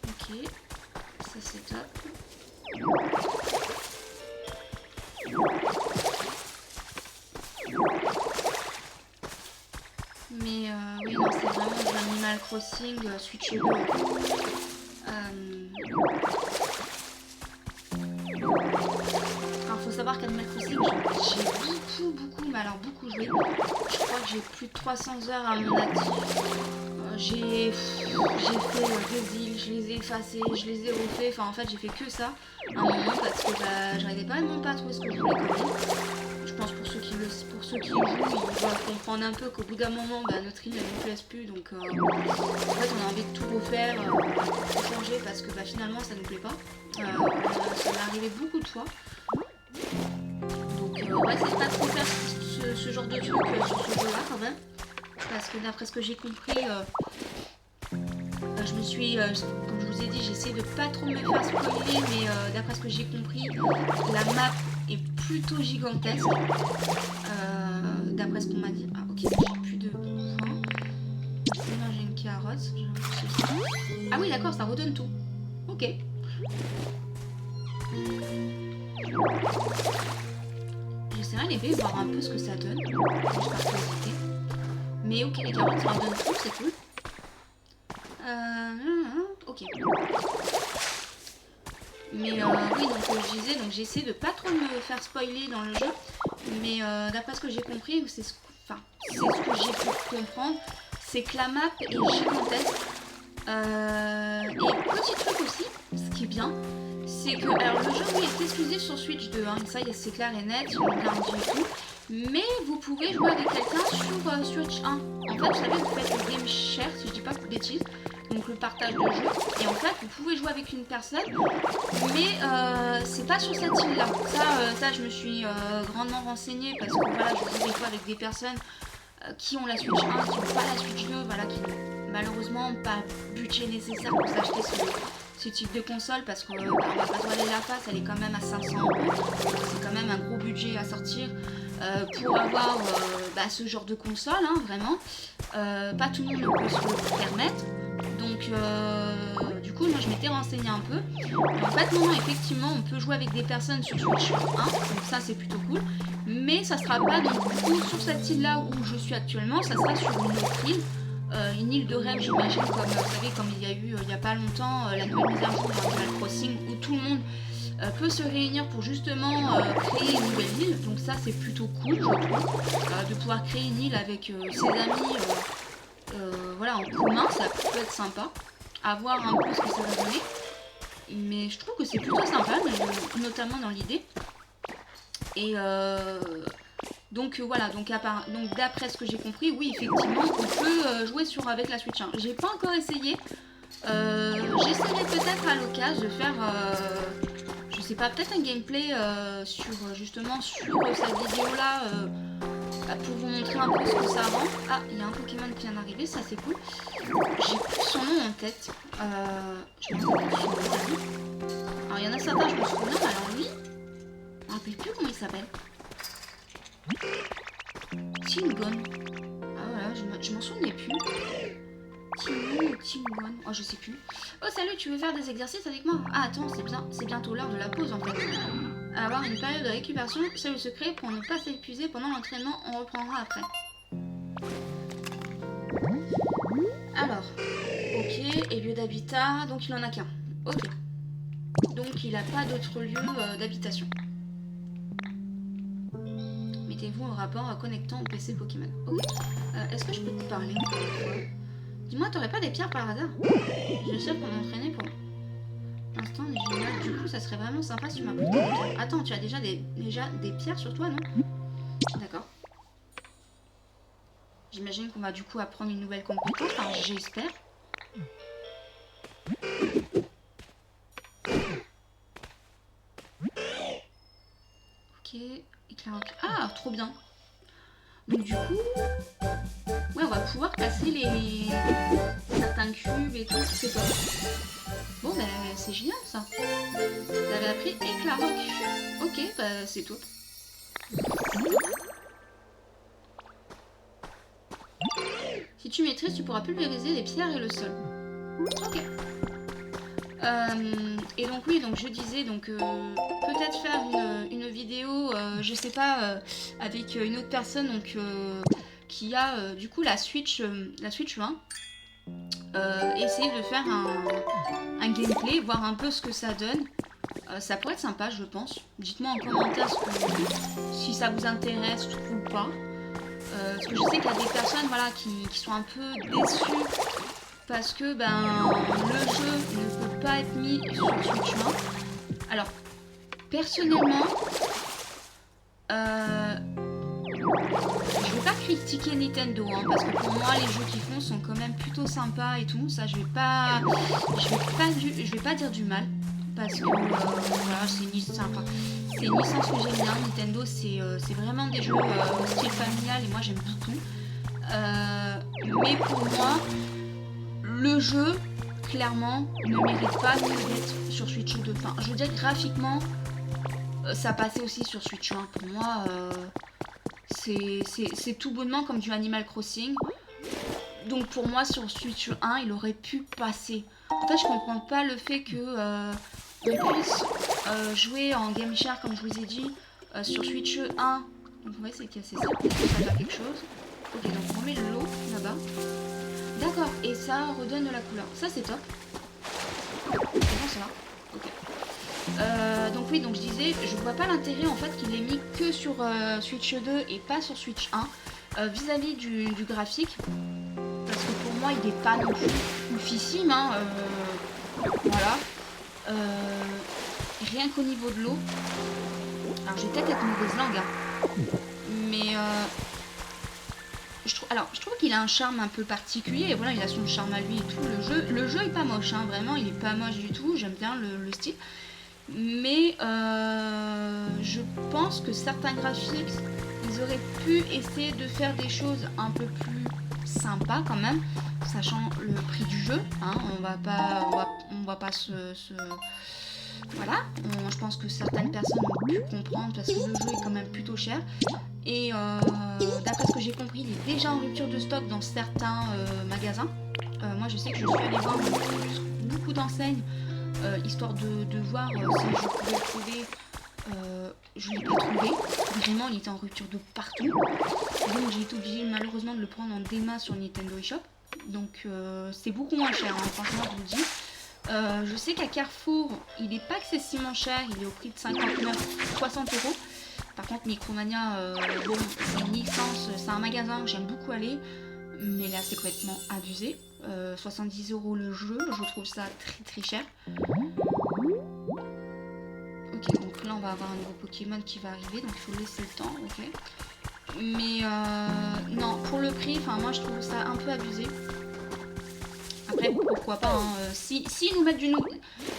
Ok, ça c'est top. Mais oui, non, c'est vraiment de Animal Crossing Switch 2. Alors, faut savoir qu'Animal Crossing, j'ai beaucoup, mais alors beaucoup joué. Je crois que j'ai plus de 300 heures à mon actif. j'ai fait des îles, je les ai effacées, je les ai refait. Enfin, en fait, j'ai fait que ça à un moment parce que j'arrivais pas vraiment pas à trouver ce que je voulais comme île. Je pense pour ceux qui jouent, ils doivent comprendre un peu qu'au bout d'un moment, notre île elle ne nous plaise plus. Donc, en fait, on a envie de tout refaire, tout changer parce que finalement, ça nous plaît pas. Ça m'est arrivé beaucoup de fois. Donc, on va essayer de pas trop faire ce genre de truc sur ce jeu-là quand même. Parce que d'après ce que j'ai compris, je me suis, comme je vous ai dit, j'essaie de pas trop me faire spoiler, mais d'après ce que j'ai compris, la map est plutôt gigantesque. D'après ce qu'on m'a dit. Ah ok, j'ai plus de points. Sinon j'ai une carotte. Ah oui d'accord, ça redonne tout. Ok. J'essaierai les voir un peu ce que ça donne. Mais ok, les carottes ça redonne tout, c'est cool. Ok. Mais oui, donc je disais, donc j'essaie de pas trop me faire spoiler dans le jeu. Mais d'après ce que j'ai compris, c'est ce que j'ai pu comprendre, c'est que la map est gigantesque. Et petit truc aussi, ce qui est bien, c'est que alors le jeu oui, est exclusif sur Switch 2, hein, ça c'est clair et net, ils l'ont bien dit et tout. Mais vous pouvez jouer avec quelqu'un sur Switch 1. En fait, vous savez, vous faites le game share, si je dis pas de bêtises. Donc le partage de jeu, et en fait vous pouvez jouer avec une personne, mais c'est pas sur cette île là. Ça je me suis grandement renseignée parce que voilà, je joue des fois avec des personnes qui ont la Switch 1, qui n'ont pas la Switch 2, voilà, qui n'ont malheureusement pas le budget nécessaire pour s'acheter ce type de console parce qu'on va pas se voiler la face, elle est quand même à 500 €. C'est quand même un gros budget à sortir pour avoir ce genre de console, hein, vraiment. Pas tout le monde peut se le permettre. Donc du coup moi je m'étais renseignée un peu. Et en fait non, effectivement on peut jouer avec des personnes sur Switch 1, donc ça c'est plutôt cool. Mais ça sera pas donc du coup sur cette île là où je suis actuellement, ça sera sur une autre île. Une île de rêve j'imagine, comme vous savez, comme il y a eu il y a pas longtemps la nouvelle mise à jour d'Animal Crossing où tout le monde peut se réunir pour justement créer une nouvelle île. Donc ça c'est plutôt cool je trouve, de pouvoir créer une île avec ses amis. Voilà, en commun, ça peut être sympa. À voir un peu ce que ça va donner. Mais je trouve que c'est plutôt sympa, notamment dans l'idée. Et donc voilà, donc d'après ce que j'ai compris, oui, effectivement, on peut jouer avec la Switch 1. J'ai pas encore essayé. J'essaierai peut-être à l'occasion de faire, je sais pas, peut-être un gameplay justement sur cette vidéo-là. Pour vous montrer un peu ce que ça rend. Ah, il y a un Pokémon qui vient d'arriver, ça c'est cool. J'ai plus son nom en tête. Je me souviens plus son nom. Alors il y en a certains, je me souviens, mais alors lui, je me rappelle plus comment il s'appelle. Tingon. Ah voilà, je m'en souvenais plus. Tingon. Oh, je sais plus. Oh salut, tu veux faire des exercices avec moi? Ah attends, c'est bientôt l'heure de la pause en fait. Avoir une période de récupération, c'est le secret pour ne pas s'épuiser pendant l'entraînement, on reprendra après. Alors, ok, et lieu d'habitat, donc il en a qu'un. Ok. Donc il n'a pas d'autre lieu d'habitation. Mettez-vous en rapport connectant au PC Pokémon. Ok. Est-ce que je peux te parler encore une fois? Dis-moi, t'aurais pas des pierres par hasard? Je sais pour m'entraîner pour... Instant génial, du coup ça serait vraiment sympa si tu m'apportais des pierres. Attends, tu as déjà des pierres sur toi, non? D'accord. J'imagine qu'on va du coup apprendre une nouvelle compétence, enfin j'espère. Ok, éclairage. Ah, trop bien. Donc du coup, ouais, on va pouvoir passer certains cubes et tout, c'est top. Bon, bah, c'est génial ça. Vous avez appris Éclaroc. Ok, bah, c'est top. Si tu maîtrises, tu pourras pulvériser les pierres et le sol. Ok. Et donc oui, donc je disais, donc peut-être faire une vidéo, je sais pas, avec une autre personne, donc qui a du coup la Switch 1. Essayer de faire un gameplay, voir un peu ce que ça donne. Ça pourrait être sympa, je pense. Dites-moi en commentaire si ça vous intéresse ou pas. Parce que je sais qu'il y a des personnes voilà, qui sont un peu déçues parce que ben, le jeu ne peut pas être mis sur Switch 1. Alors, personnellement, je vais pas critiquer Nintendo, hein, parce que pour moi les jeux qu'ils font sont quand même plutôt sympas et tout. Ça, je vais pas dire du mal, parce que voilà, c'est une licence que j'aime bien. Nintendo, c'est vraiment des jeux style familial et moi j'aime beaucoup. Mais pour moi, le jeu clairement ne mérite pas d'être sur Switch 2. Enfin, je veux dire graphiquement, ça passait aussi sur Switch 1. Pour moi, c'est tout bonnement comme du Animal Crossing. Donc pour moi, sur Switch 1, il aurait pu passer. En fait, je comprends pas le fait que on puisse jouer en Game Share, comme je vous ai dit, sur Switch 1. Donc ouais, c'est ça. Ça va quelque chose. Ok, donc on met l'eau là-bas. D'accord, et ça redonne de la couleur. Ça, c'est top. Comment ça va? Ok. Donc oui, donc je disais, je vois pas l'intérêt en fait qu'il ait mis que sur Switch 2 et pas sur Switch 1 vis-à-vis du graphique, parce que pour moi il est pas non plus oufissime, hein, voilà. Rien qu'au niveau de l'eau, alors je vais peut-être être mauvaise langue, hein, mais je trouve qu'il a un charme un peu particulier, et voilà, il a son charme à lui et tout. Le jeu est pas moche, hein, vraiment, il est pas moche du tout, j'aime bien le style. Mais je pense que certains graphiques, ils auraient pu essayer de faire des choses un peu plus sympas quand même, sachant le prix du jeu, hein, on va pas se voilà, je pense que certaines personnes ont pu comprendre parce que le jeu est quand même plutôt cher. Et d'après ce que j'ai compris, il est déjà en rupture de stock dans certains magasins. Moi je sais que je suis allée voir beaucoup d'enseignes, histoire de voir si je pouvais le trouver. Je ne l'ai pas trouvé. Vraiment, il était en rupture de partout. Donc j'ai été obligée malheureusement de le prendre en démat sur Nintendo eShop. Donc c'est beaucoup moins cher, hein, franchement je vous le dis. Je sais qu'à Carrefour, il n'est pas excessivement cher, il est au prix de 59-60 euros. Par contre, Micromania, bon, c'est une licence, c'est un magasin où j'aime beaucoup aller, mais là c'est complètement abusé. 70 euros le jeu, je trouve ça très très cher. Ok, donc là on va avoir un nouveau Pokémon qui va arriver, donc il faut laisser le temps, ok. Mais non, pour le prix, moi je trouve ça un peu abusé. Après, pourquoi pas, hein, si nous mettent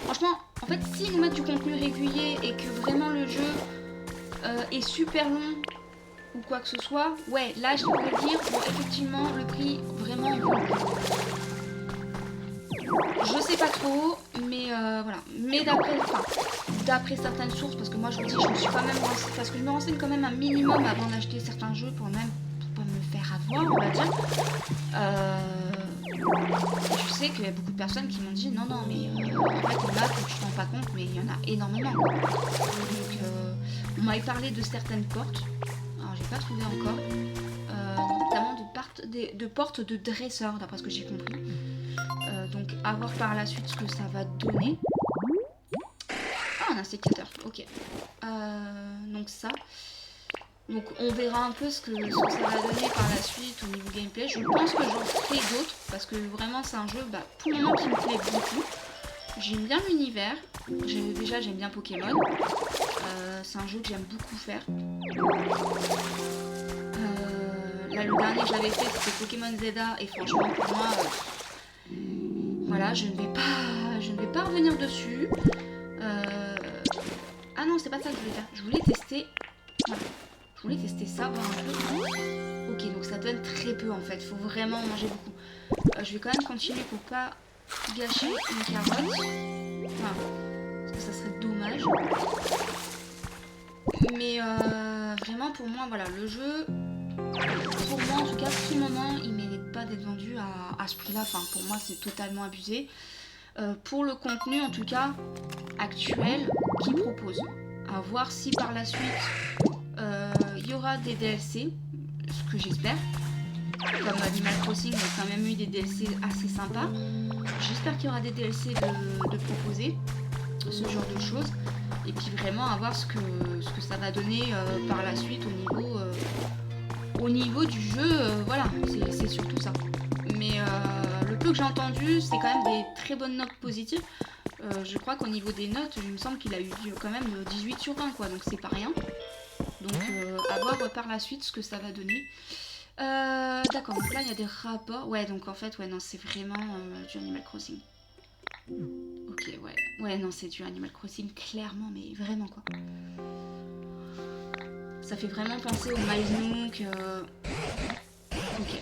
franchement, en fait, si nous mettent du contenu régulier et que vraiment le jeu est super long ou quoi que ce soit, ouais, là je pourrais dire, bon, effectivement, le prix, vraiment, je sais pas trop, mais voilà. Mais d'après certaines sources, parce que moi je vous dis, je me suis quand même renseignée, parce que je me renseigne quand même un minimum avant d'acheter certains jeux pour pas me faire avoir, on va dire. Je sais qu'il y a beaucoup de personnes qui m'ont dit non mais en fait il y en a que tu te rends pas compte, mais il y en a énormément. Donc on m'avait parlé de certaines portes, alors j'ai pas trouvé encore, notamment de portes de dresseurs d'après ce que j'ai compris. Donc à voir par la suite ce que ça va donner. Ah, un instigateur, ok. Donc ça. Donc on verra un peu ce que ça va donner par la suite au niveau gameplay. Je pense que j'en ferai d'autres parce que vraiment c'est un jeu pour le moment qui me plaît beaucoup. J'aime bien l'univers. Déjà j'aime bien Pokémon. C'est un jeu que j'aime beaucoup faire. Là le dernier que j'avais fait c'était Pokémon Zeta et franchement pour moi voilà, je ne vais pas revenir dessus. Ah non, c'est pas ça que je voulais faire. Je voulais tester. Voilà. Je voulais tester ça, voir un peu. Ok, donc ça donne très peu en fait. Il faut vraiment manger beaucoup. Je vais quand même continuer pour pas gâcher une carotte. Voilà. Parce que ça serait dommage. Mais vraiment pour moi, voilà, le jeu, pour moi en tout cas, pour le moment, il mérite pas d'être vendu à ce prix-là. Enfin, pour moi, c'est totalement abusé. Pour le contenu en tout cas actuel qu'il propose. À voir si par la suite il y aura des DLC, ce que j'espère. Comme Animal Crossing, il y a quand même eu des DLC assez sympas. J'espère qu'il y aura des DLC de proposer, ce genre de choses. Et puis vraiment à voir ce que ça va donner par la suite au niveau du jeu, voilà, c'est surtout ça. Mais le peu que j'ai entendu, c'est quand même des très bonnes notes positives. Je crois qu'au niveau des notes, il me semble qu'il a eu quand même 18 sur 20, quoi, donc c'est pas rien. Donc à voir par la suite ce que ça va donner. D'accord, donc là il y a des rapports. Ouais, donc en fait, ouais, non, c'est vraiment du Animal Crossing. Ok, ouais. Ouais, non, c'est du Animal Crossing, clairement, mais vraiment, quoi. Ça fait vraiment penser au Miles Nook. Ok.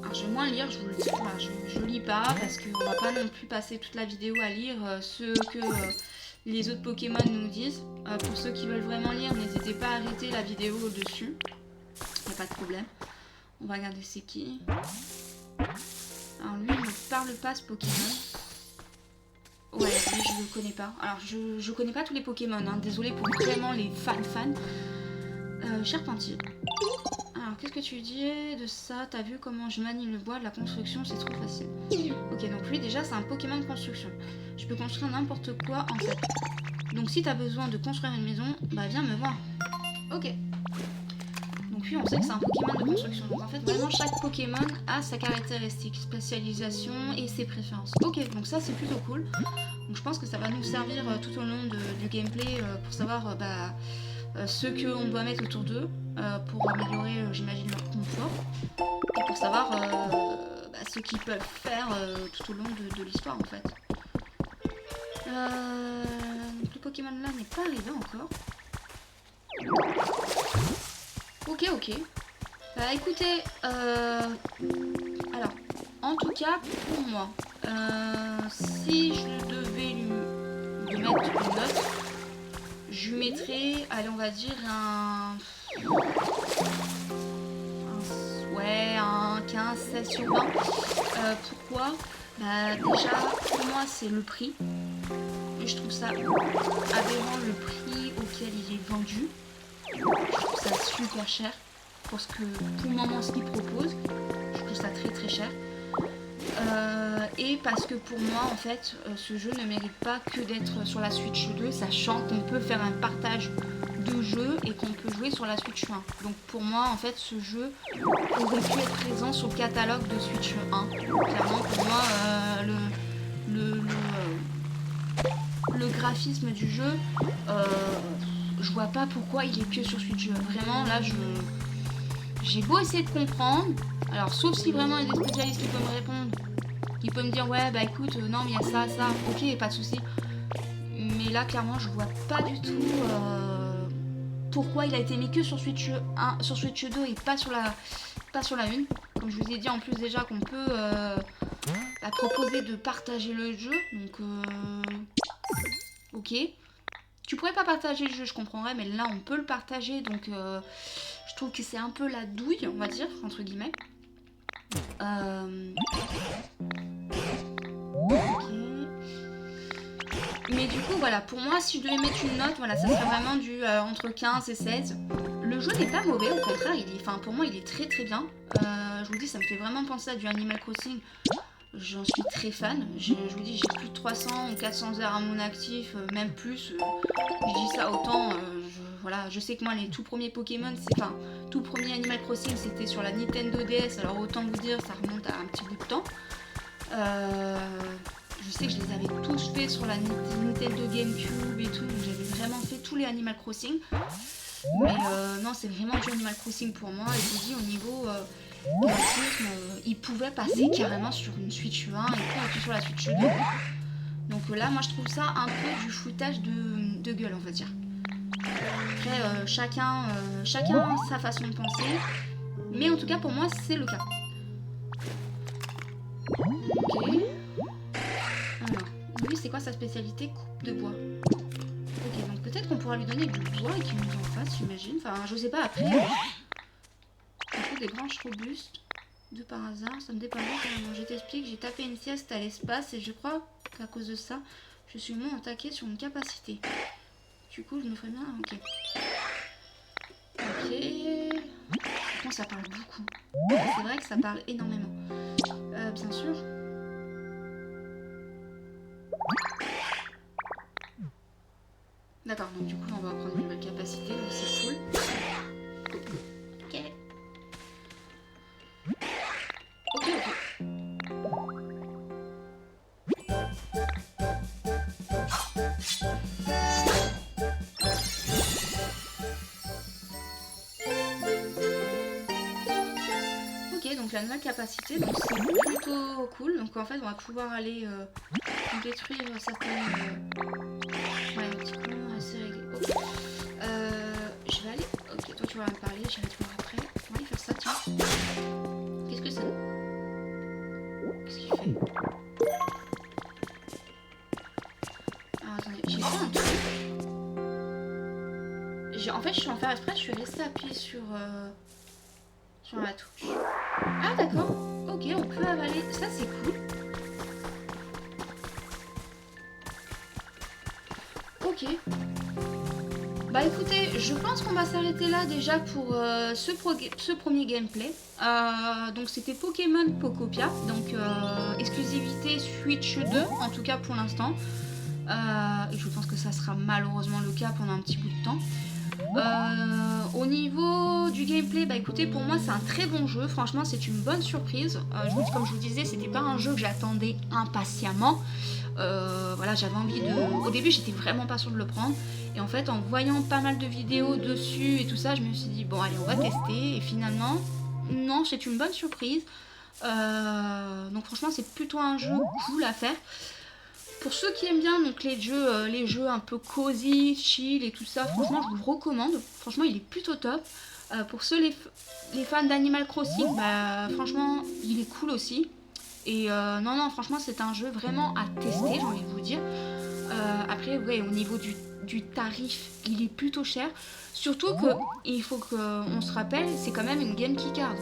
Alors, je vais moins lire, je vous le dis. Voilà, je lis pas parce qu'on va pas non plus passer toute la vidéo à lire ce que les autres Pokémon nous disent. Pour ceux qui veulent vraiment lire, n'hésitez pas à arrêter la vidéo au-dessus. Y a pas de problème. On va regarder c'est qui. Alors lui, il ne parle pas ce Pokémon. Ouais, lui, je le connais pas. Alors, je connais pas tous les Pokémon, hein. Désolée pour vraiment les fans. Charpentier. Alors, qu'est-ce que tu dis de ça? T'as vu comment je manie le bois de la construction? C'est trop facile. Ok, donc lui, déjà, c'est un Pokémon de construction. Je peux construire n'importe quoi, en fait. Donc, si t'as besoin de construire une maison, bah, viens me voir. Ok. Donc lui, on sait que c'est un Pokémon de construction. Donc en fait, vraiment, chaque Pokémon a sa caractéristique, spécialisation et ses préférences. Ok, donc ça, c'est plutôt cool. Donc je pense que ça va nous servir tout au long du gameplay pour savoir ce qu'on doit mettre autour d'eux pour améliorer, j'imagine, leur confort. Et pour savoir ce qu'ils peuvent faire tout au long de l'histoire, en fait. Donc le Pokémon là n'est pas arrivé encore. Ok. Bah écoutez, alors, en tout cas, pour moi, si je devais lui mettre une note, je lui mettrais, allez, on va dire un 15, 16 sur 20. Pourquoi? Bah déjà, pour moi, c'est le prix. Et je trouve ça aberrant le prix auquel il est vendu. Je trouve ça super cher parce que pour le moment ce qu'ils proposent, je trouve ça très cher. Et parce que pour moi en fait ce jeu ne mérite pas que d'être sur la Switch 2, sachant qu'on peut faire un partage de jeu et qu'on peut jouer sur la Switch 1. Donc pour moi en fait ce jeu aurait pu être présent sur le catalogue de Switch 1. Clairement pour moi le graphisme du jeu, je vois pas pourquoi il est que sur Switch. Vraiment là j'ai beau essayer de comprendre, alors sauf si vraiment il y a des spécialistes qui peuvent me répondre, qui peuvent me dire ouais bah écoute non mais il y a ça, ok pas de souci. Mais là clairement je vois pas du tout pourquoi il a été mis que sur Switch 1, sur Switch 2 et pas sur la 1. Comme je vous ai dit en plus déjà qu'on peut proposer de partager le jeu, donc ok. Tu pourrais pas partager le jeu, je comprendrais, mais là on peut le partager, donc je trouve que c'est un peu la douille, on va dire, entre guillemets. Ok. Mais du coup, voilà, pour moi, si je devais mettre une note, voilà, ça serait vraiment du entre 15 et 16. Le jeu n'est pas mauvais, au contraire, pour moi, il est très bien. Je vous dis, ça me fait vraiment penser à du Animal Crossing. J'en suis très fan. Je vous dis, j'ai plus de 300 ou 400 heures à mon actif, même plus. Je dis ça autant. Voilà, je sais que moi, les tout premiers Pokémon, tout premier Animal Crossing, c'était sur la Nintendo DS. Alors autant vous dire, ça remonte à un petit bout de temps. Je sais que je les avais tous fait sur la Nintendo GameCube et tout. Donc j'avais vraiment fait tous les Animal Crossing. Mais non, c'est vraiment du Animal Crossing pour moi. Et je vous dis, au niveau graphisme, il pouvait passer carrément sur une Switch 1 et pas sur la Switch 2. Donc là, moi, je trouve ça un peu du foutage de gueule, on va dire. Après, chacun sa façon de penser. Mais en tout cas, pour moi, c'est le cas. Ok. Alors, lui, c'est quoi sa spécialité? Coupe de bois. Ok, donc peut-être qu'on pourra lui donner du bois et qu'il nous en fasse, j'imagine. Enfin, je sais pas, après. Il faut des branches robustes. De par hasard, ça me dépend pas. Je t'explique, j'ai tapé une sieste à l'espace et je crois qu'à cause de ça, je suis moins attaquée sur une capacité. Du coup, je me ferais bien. Ok. Ok. Par contre, ça parle beaucoup. C'est vrai que ça parle énormément. Bien sûr. D'accord, donc du coup, on va prendre une nouvelle capacité, donc c'est cool. la nouvelle capacité, donc c'est plutôt cool. Donc en fait on va pouvoir aller détruire certaines... Ouais, un petit con assez réglé. Ok. Je vais aller... Ok, toi tu vas me parler, j'irai te voir après. On va aller faire ça, tiens. Qu'est-ce que ça donne? Qu'est-ce qu'il fait? Alors attendez, j'ai fait un truc. En fait je suis en faire exprès, je suis restée appuyée sur la touche. Ah d'accord, ok, on peut avaler, ça c'est cool. Ok. Bah écoutez, je pense qu'on va s'arrêter là déjà pour ce premier gameplay. Donc c'était Pokémon Pokopia, donc exclusivité Switch 2, en tout cas pour l'instant. Et je pense que ça sera malheureusement le cas pendant un petit bout de temps. Au niveau du gameplay, bah écoutez, pour moi c'est un très bon jeu, franchement c'est une bonne surprise. Comme je vous disais, c'était pas un jeu que j'attendais impatiemment. Voilà, j'avais envie de... Au début j'étais vraiment pas sûre de le prendre. Et en fait en voyant pas mal de vidéos dessus et tout ça, je me suis dit bon allez on va tester. Et finalement, non, c'est une bonne surprise. Donc franchement c'est plutôt un jeu cool à faire. Pour ceux qui aiment bien donc les jeux un peu cosy, chill et tout ça, franchement je vous le recommande. Franchement il est plutôt top. Pour ceux les fans d'Animal Crossing, bah franchement il est cool aussi. Et non franchement c'est un jeu vraiment à tester, j'ai envie de vous dire. Après ouais, au niveau du tarif il est plutôt cher. Surtout que il faut qu'on se rappelle, c'est quand même une Game Keycard.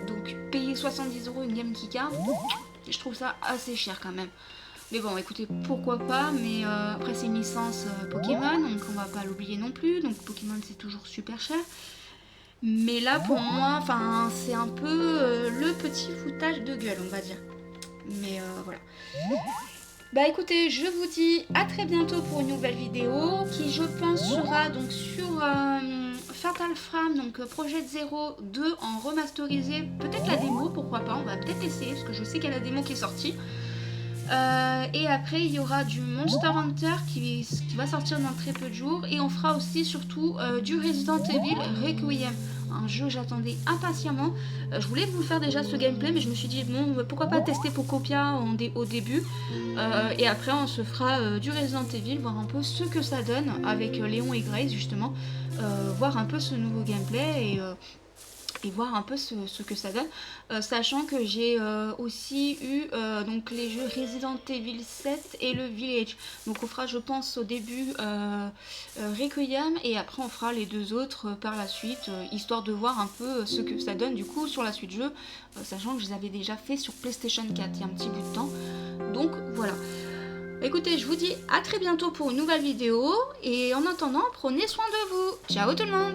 Donc payer 70 € une Game Keycard, je trouve ça assez cher quand même. Mais bon, écoutez, pourquoi pas, mais après c'est une licence Pokémon, donc on va pas l'oublier non plus, donc Pokémon c'est toujours super cher. Mais là pour moi, enfin c'est un peu le petit foutage de gueule, on va dire. Mais voilà. Bah écoutez, je vous dis à très bientôt pour une nouvelle vidéo, qui je pense sera donc sur Fatal Frame, donc Project Zero 2 en remasterisé, peut-être la démo, pourquoi pas, on va peut-être essayer, parce que je sais qu'il y a la démo qui est sortie. Et après il y aura du Monster Hunter qui va sortir dans très peu de jours. Et on fera aussi surtout du Resident Evil Requiem, un jeu que j'attendais impatiemment. Je voulais vous faire déjà ce gameplay, mais je me suis dit bon pourquoi pas tester Pokopia au début. Et après on se fera du Resident Evil, voir un peu ce que ça donne avec Léon et Grace justement. Voir un peu ce nouveau gameplay et voir un peu ce que ça donne, sachant que j'ai aussi eu donc les jeux Resident Evil 7 et le Village. Donc on fera je pense au début Requiem et après on fera les deux autres par la suite, histoire de voir un peu ce que ça donne du coup sur la suite jeu, sachant que je les avais déjà fait sur PlayStation 4 il y a un petit bout de temps. Donc voilà. Écoutez, je vous dis à très bientôt pour une nouvelle vidéo et en attendant, prenez soin de vous. Ciao tout le monde.